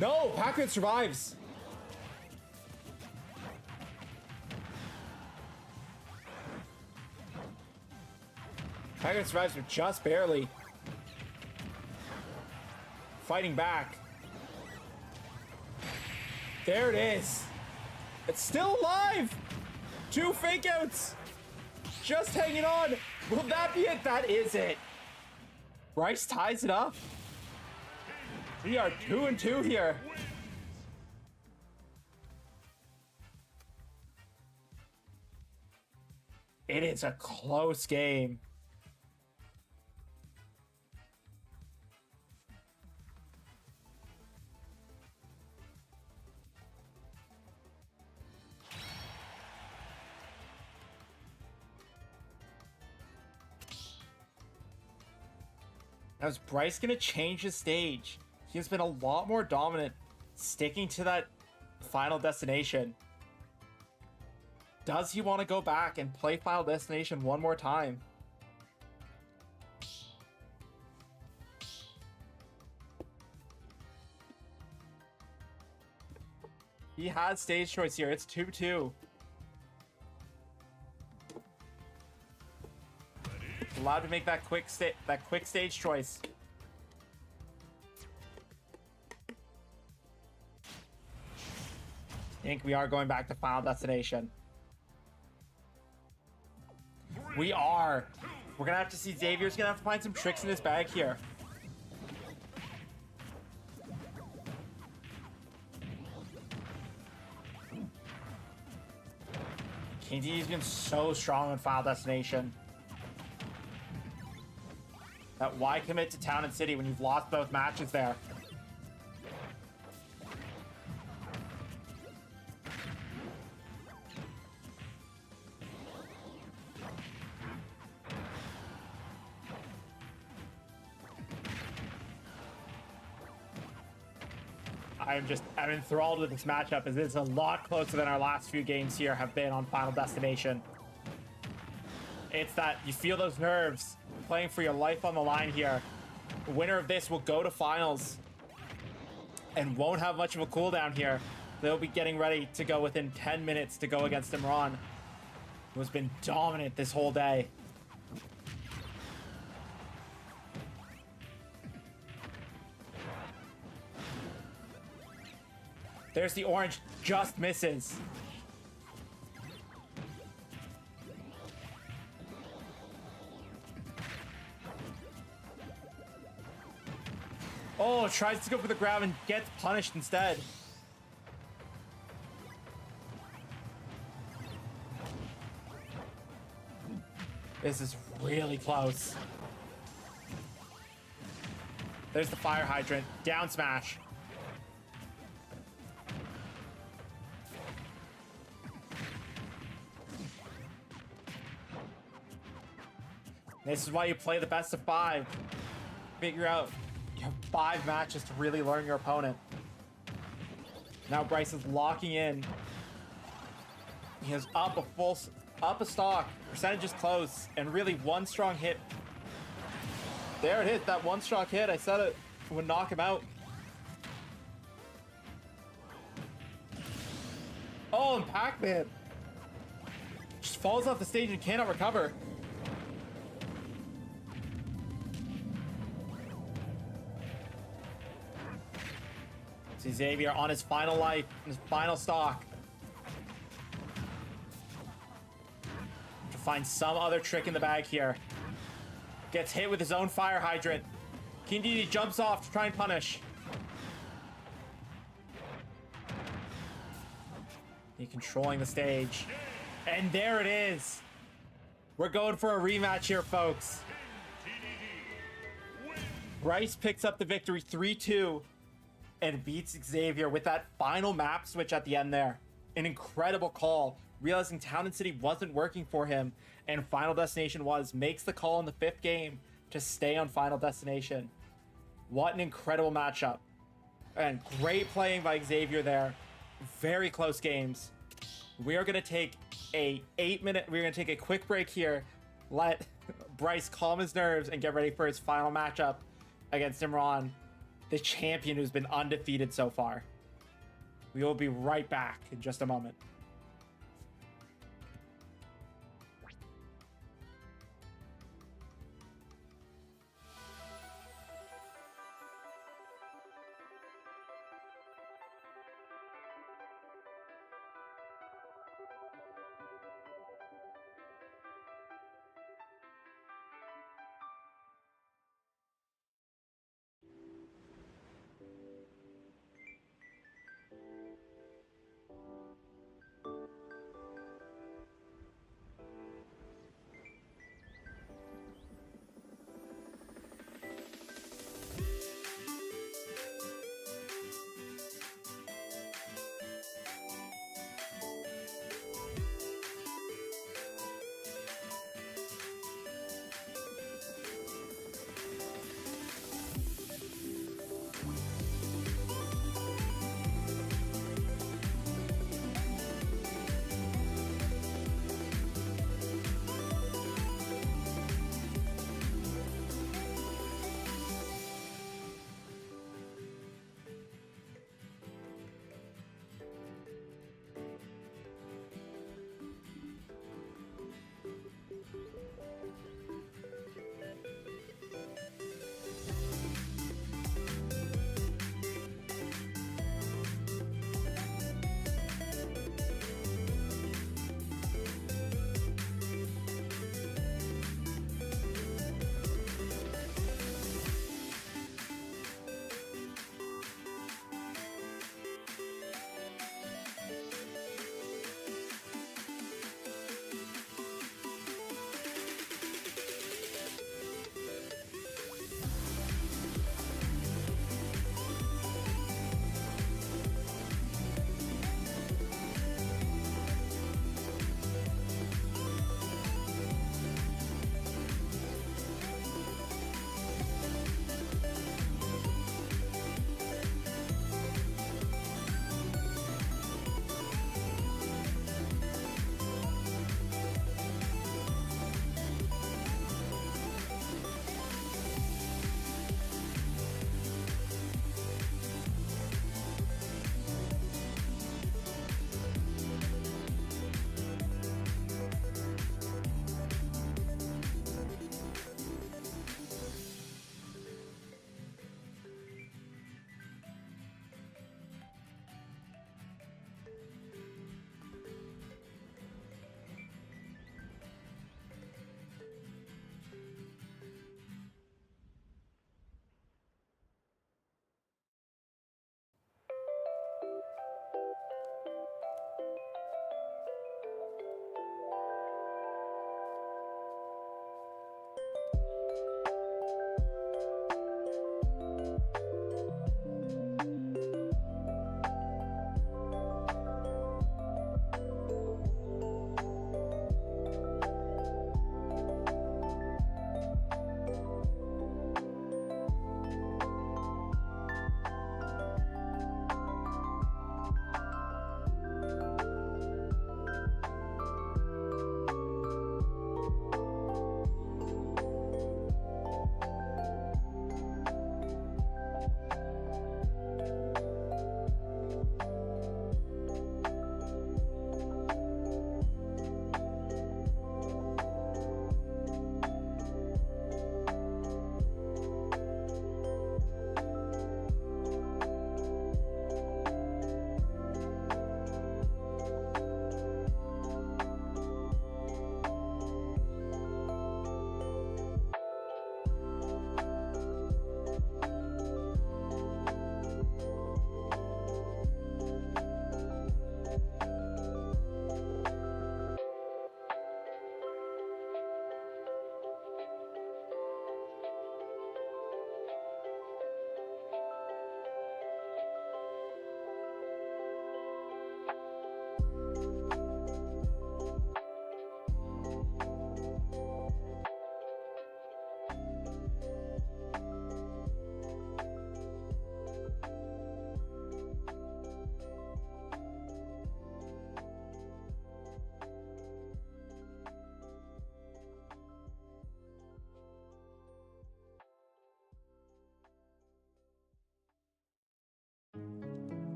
Speaker 1: No, Pac-Man survives. Pac-Man survives, but just barely. Fighting back. There it is. It's still alive. 2 fake outs. Just hanging on. Will that be it? That is it. Bryce ties it up. We are 2-2 here. It is a close game. Now is Bryce gonna change his stage? He has been a lot more dominant, sticking to that Final Destination. Does he want to go back and play Final Destination one more time? He has stage choice here. It's 2-2. Allowed to make that quick stage choice. I think we are going back to Final Destination. We are. We're gonna have to see. Xavier's gonna have to find some tricks in this bag here. KD's been so strong on Final Destination. That why commit to Town and City when you've lost both matches there? I'm enthralled with this matchup as it's a lot closer than our last few games here have been on Final Destination. It's that you feel those nerves playing for your life on the line here. The winner of this will go to finals and won't have much of a cooldown here. They'll be getting ready to go within 10 minutes to go against Imran, who has been dominant this whole day. There's the orange, just misses. Oh, tries to go for the grab and gets punished instead. This is really close. There's the fire hydrant. Down smash. This is why you play the best of 5. figure out, you have 5 matches to really learn your opponent. Now Bryce is locking in. He has up a stock. Percentage is close, and really one strong hit. There it is, that one strong hit. I said it would knock him out. Oh, and Pac-Man just falls off the stage and cannot recover. See Xavier on his final life, his final stock. To find some other trick in the bag here. Gets hit with his own fire hydrant. King Dedede jumps off to try and punish. He controlling the stage. And there it is. We're going for a rematch here, folks. Bryce picks up the victory 3-2 and beats Xavier with that final map switch at the end there. An incredible call, realizing Town and City wasn't working for him, and Final Destination was. Makes the call in the 5th game to stay on Final Destination. What an incredible matchup. And great playing by Xavier there. Very close games. We are going to take a 8-minute, we're going to take a quick break here. Let Bryce calm his nerves and get ready for his final matchup against Imran, the champion who's been undefeated so far. We will be right back in just a moment.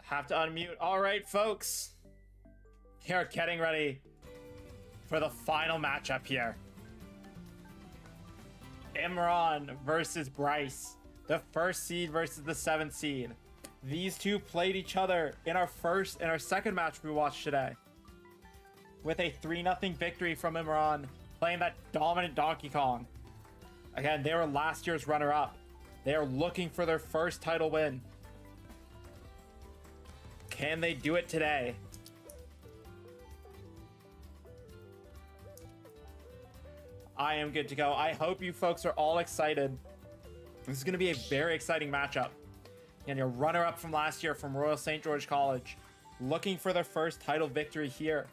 Speaker 1: Have to unmute. All right, folks. We are getting ready for the final matchup here. Imran versus Bryce. The first seed versus the 7th seed. These two played each other in our second match we watched today. With a 3-0 victory from Imran, playing that dominant Donkey Kong. Again, they were last year's runner-up. They are looking for their first title win. Can they do it today? I am good to go. I hope you folks are all excited. This is going to be a very exciting matchup. And your runner-up from last year from Royal St. George College, looking for their first title victory here.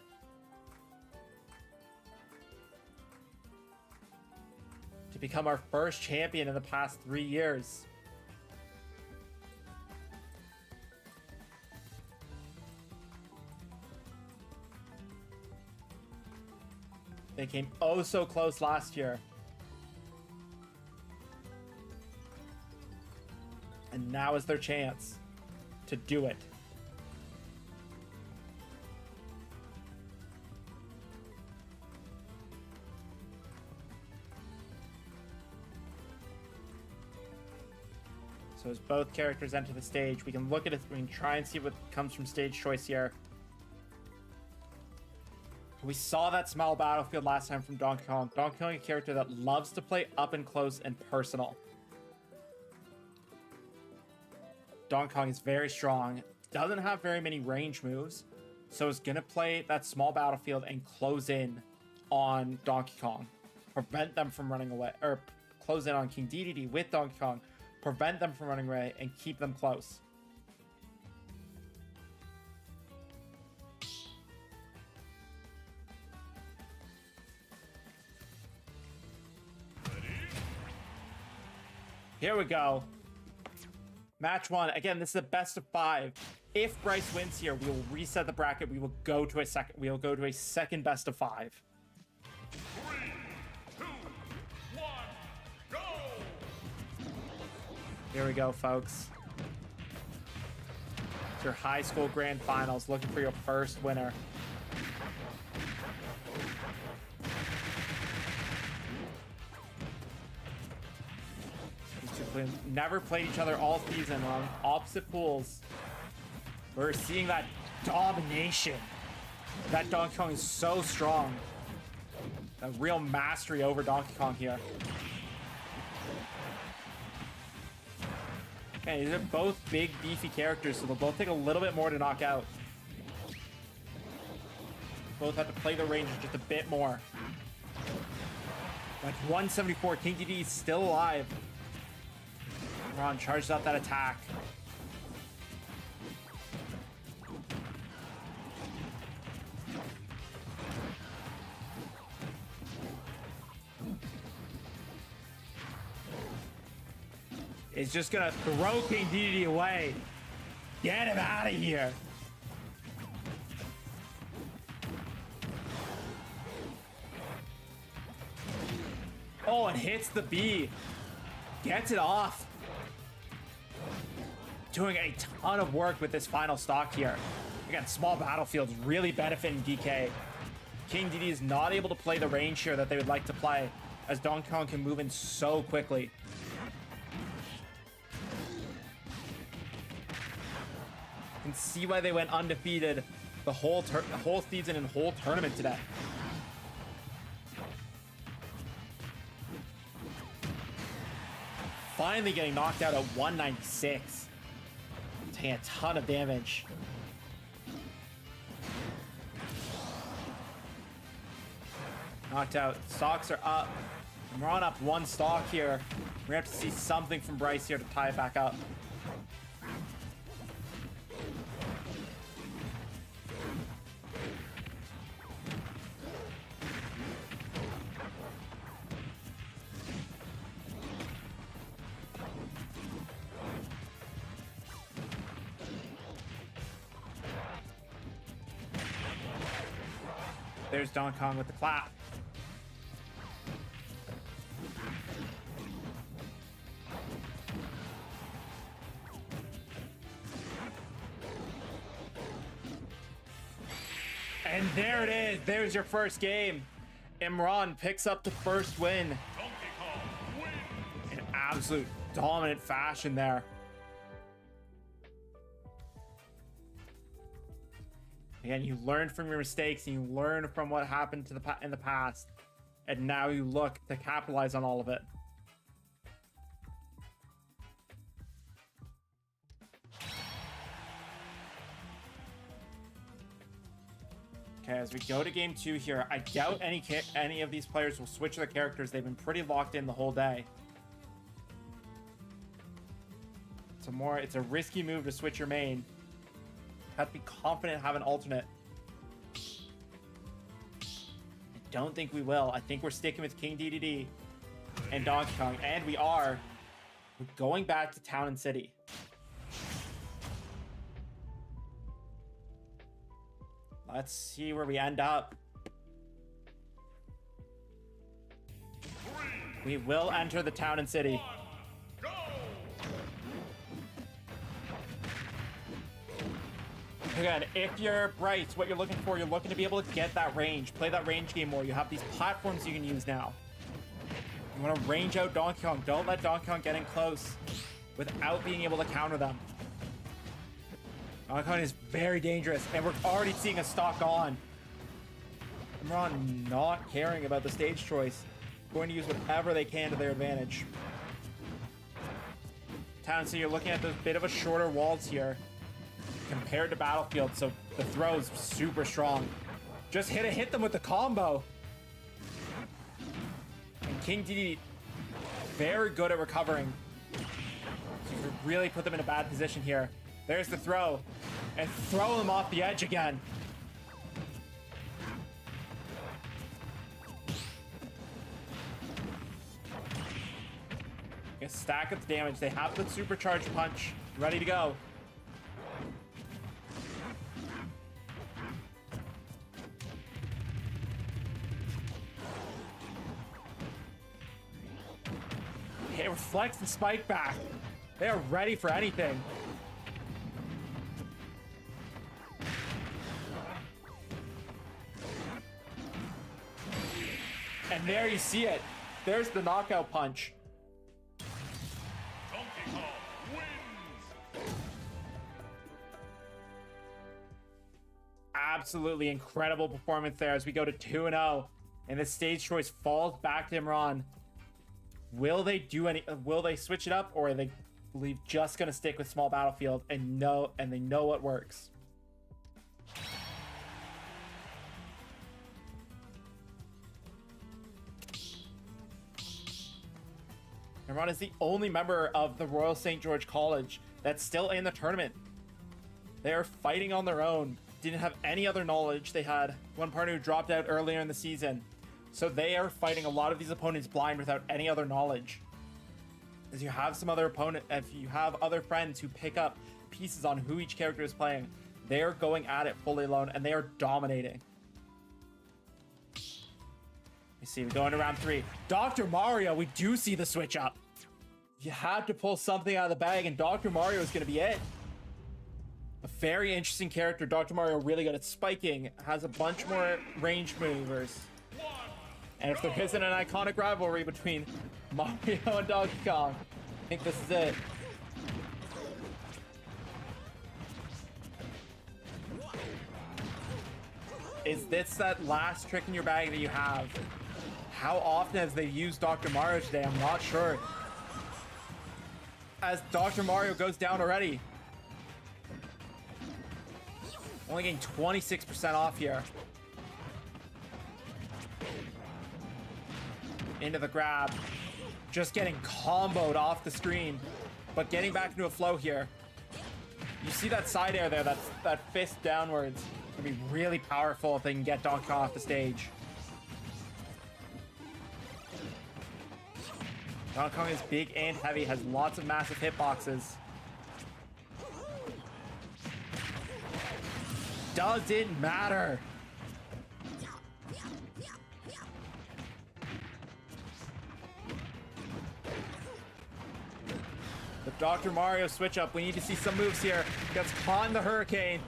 Speaker 1: To become our first champion in the past 3 years. They came oh so close last year. And now is their chance to do it. So as both characters enter the stage, we can look at it, we can try and see what comes from stage choice here. We saw that small battlefield last time from Donkey Kong. Donkey Kong, a character that loves to play up and close and personal. Donkey Kong is very strong, doesn't have very many range moves, so is going to play that small battlefield and close in on Donkey Kong. Prevent them from running away, or close in on King Dedede with Donkey Kong. Prevent them from running away and keep them close. Here we go. Match 1. Again, this is a best of 5. If Bryce wins here, we will reset the bracket. We will go to a second. We will go to a second best of 5.
Speaker 2: 3, 2, 1, go!
Speaker 1: Here we go, folks. It's your high school grand finals. Looking for your first winner. Never played each other all season on opposite pools. We're seeing that domination. That Donkey Kong is so strong. A real mastery over Donkey Kong here. Okay, these are both big, beefy characters, so they'll both take a little bit more to knock out. Both have to play the ranges just a bit more. Like 174, King Dedede is still alive. Ron charges out that attack. Is just gonna throw King Dedede away. Get him out of here. Oh, and hits the B. Gets it off. Doing a ton of work with this final stock here. Again, small battlefields really benefiting DK. King Dedede is not able to play the range here that they would like to play, as Donkey Kong can move in so quickly. You can see why they went undefeated the whole season and whole tournament today. Finally getting knocked out at 196. Taking a ton of damage. Knocked out. Stocks are up. And we're on up one stock here. We're gonna have to see something from Bryce here to tie it back up. There's Donkey Kong with the clap. And there it is. There's your first game. Imran picks up the first win
Speaker 2: Donkey Kong wins.
Speaker 1: in absolute dominant fashion there. Again, you learn from your mistakes and you learn from what happened in the past, and now you look to capitalize on all of it. Okay, as we go to game 2 here, I doubt any of these players will switch their characters. They've been pretty locked in the whole day. It's a risky move to switch your main. Have to be confident, have an alternate. I don't think we will. I think we're sticking with King DDD and Donkey Kong, and we're going back to Town and City. Let's see where we end up. We will enter the Town and City.
Speaker 2: Go!
Speaker 1: Again, if you're Bryce, what you're looking for, you're looking to be able to get that range, play that range game more. You have these platforms you can use now. You want to range out Donkey Kong. Don't let Donkey Kong get in close without being able to counter them. Donkey Kong is very dangerous, and we're already seeing a stock on. Imran not caring about the stage choice. Going to use whatever they can to their advantage. Town, so you're looking at those bit of a shorter walls here compared to Battlefield, so the throw is super strong. Just hit them with the combo. And King DD very good at recovering. So you really put them in a bad position here. There's the throw, and throw them off the edge again. A stack of damage. They have the supercharged punch ready to go. It reflects the spike back. They are ready for anything. And there you see it. There's the knockout punch.
Speaker 2: Donkey Kong wins.
Speaker 1: Absolutely incredible performance there as we go to 2-0. And the stage choice falls back to Imran. Will they switch it up, or are they just gonna stick with small Battlefield and they know what works? Imran is the only member of the Royal St. George College that's still in the tournament. They are fighting on their own. Didn't have any other knowledge. They had one partner who dropped out earlier in the season. So they are fighting a lot of these opponents blind without any other knowledge. As you have some other opponent, if you have other friends who pick up pieces on who each character is playing, they are going at it fully alone and they are dominating. You see, we go into round 3. Dr. Mario, we do see the switch up. You had to pull something out of the bag, and Dr. Mario is going to be it. A very interesting character. Dr. Mario really good at spiking, has a bunch more range maneuvers. And if there isn't an iconic rivalry between Mario and Donkey Kong, I think this is it. Is this that last trick in your bag that you have? How often has they used Dr. Mario today? I'm not sure. As Dr. Mario goes down already. Only getting 26% off here. into the grab. Just getting comboed off the screen, but getting back into a flow here. You see that side air there, that fist downwards. It's gonna be really powerful if they can get Donkey Kong off the stage. Donkey Kong is big and heavy, has lots of massive hitboxes. Doesn't matter. The Dr. Mario switch up. We need to see some moves here. Gets caught in the hurricane,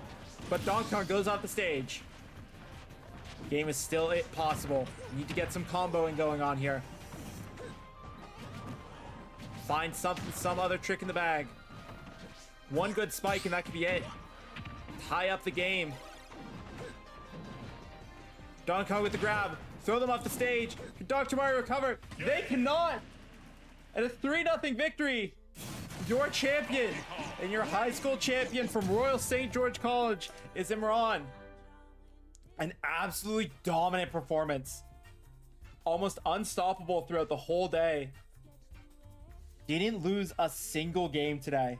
Speaker 1: but Donkey Kong goes off the stage. Game is still possible. We need to get some comboing going on here. Find some other trick in the bag. One good spike and that could be it. Tie up the game. Donkey Kong with the grab. Throw them off the stage. Can Dr. Mario recover? They cannot! And a 3-0 victory. Your champion and your high school champion from Royal St. George College is Imran. An absolutely dominant performance. Almost unstoppable throughout the whole day. Didn't lose a single game today.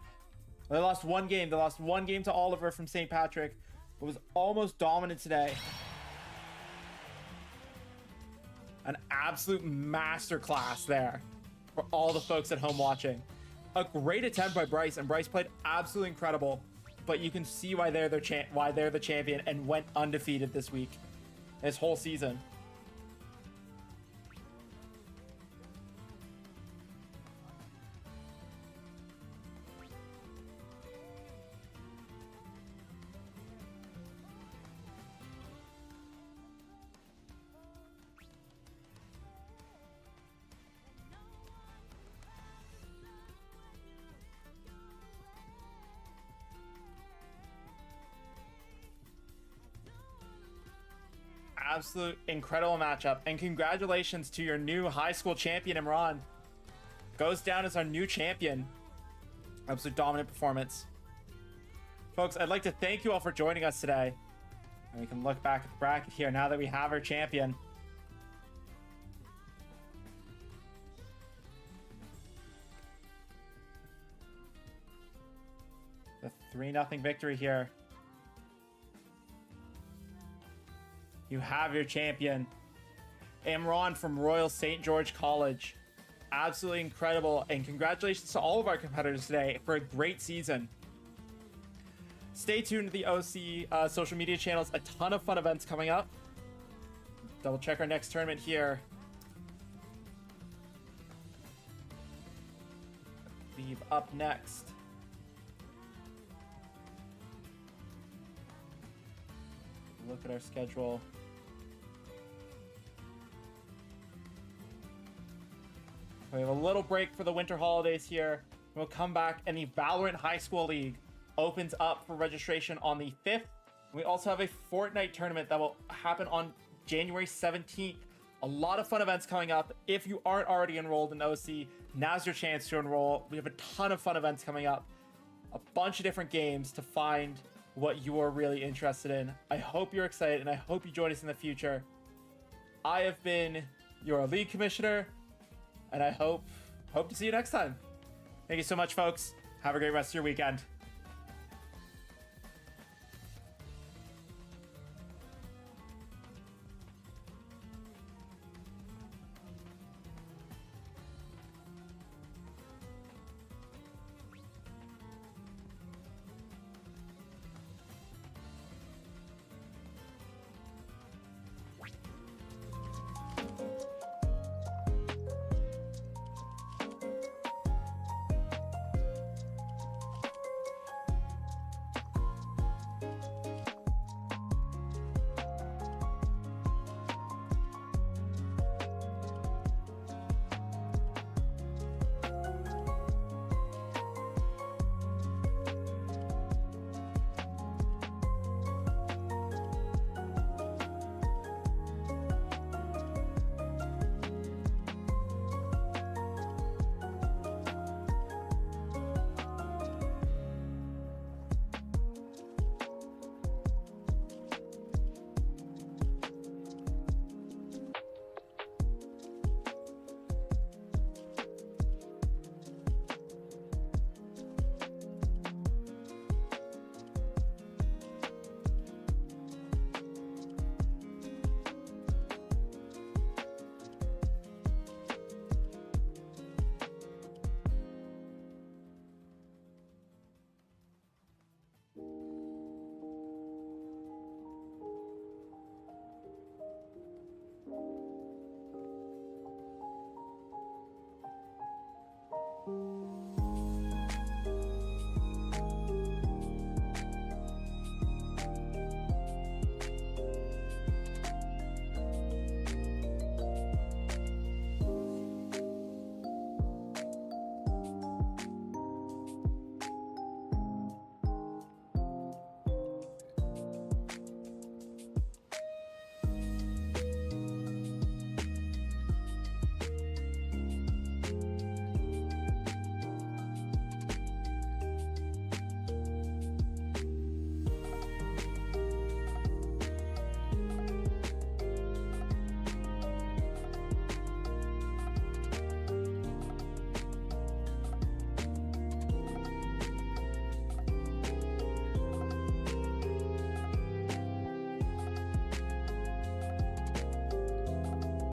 Speaker 1: They lost one game. They lost one game to Oliver from St. Patrick, but was almost dominant today. An absolute masterclass there for all the folks at home watching. A great attempt by Bryce, and Bryce played absolutely incredible, but you can see why they're the champion and went undefeated this week, this whole season. Absolute incredible matchup, and congratulations to your new high school champion Imran. Goes down as our new champion. Absolute dominant performance. Folks, I'd like to thank you all for joining us today, and we can look back at the bracket here now that we have our champion. The 3-0 victory here. You have your champion, Imran from Royal St. George College. Absolutely incredible, and congratulations to all of our competitors today for a great season. Stay tuned to the OSEA social media channels. A ton of fun events coming up. Double check our next tournament here. I believe up next. Look at our schedule. We have a little break for the winter holidays here. We'll come back, and the Valorant High School League opens up for registration on the 5th. We also have a Fortnite tournament that will happen on January 17th. A lot of fun events coming up. If you aren't already enrolled in OC, now's your chance to enroll. We have a ton of fun events coming up. A bunch of different games to find what you are really interested in. I hope you're excited, and I hope you join us in the future. I have been your league commissioner, and I hope to see you next time. Thank you so much, folks. Have a great rest of your weekend.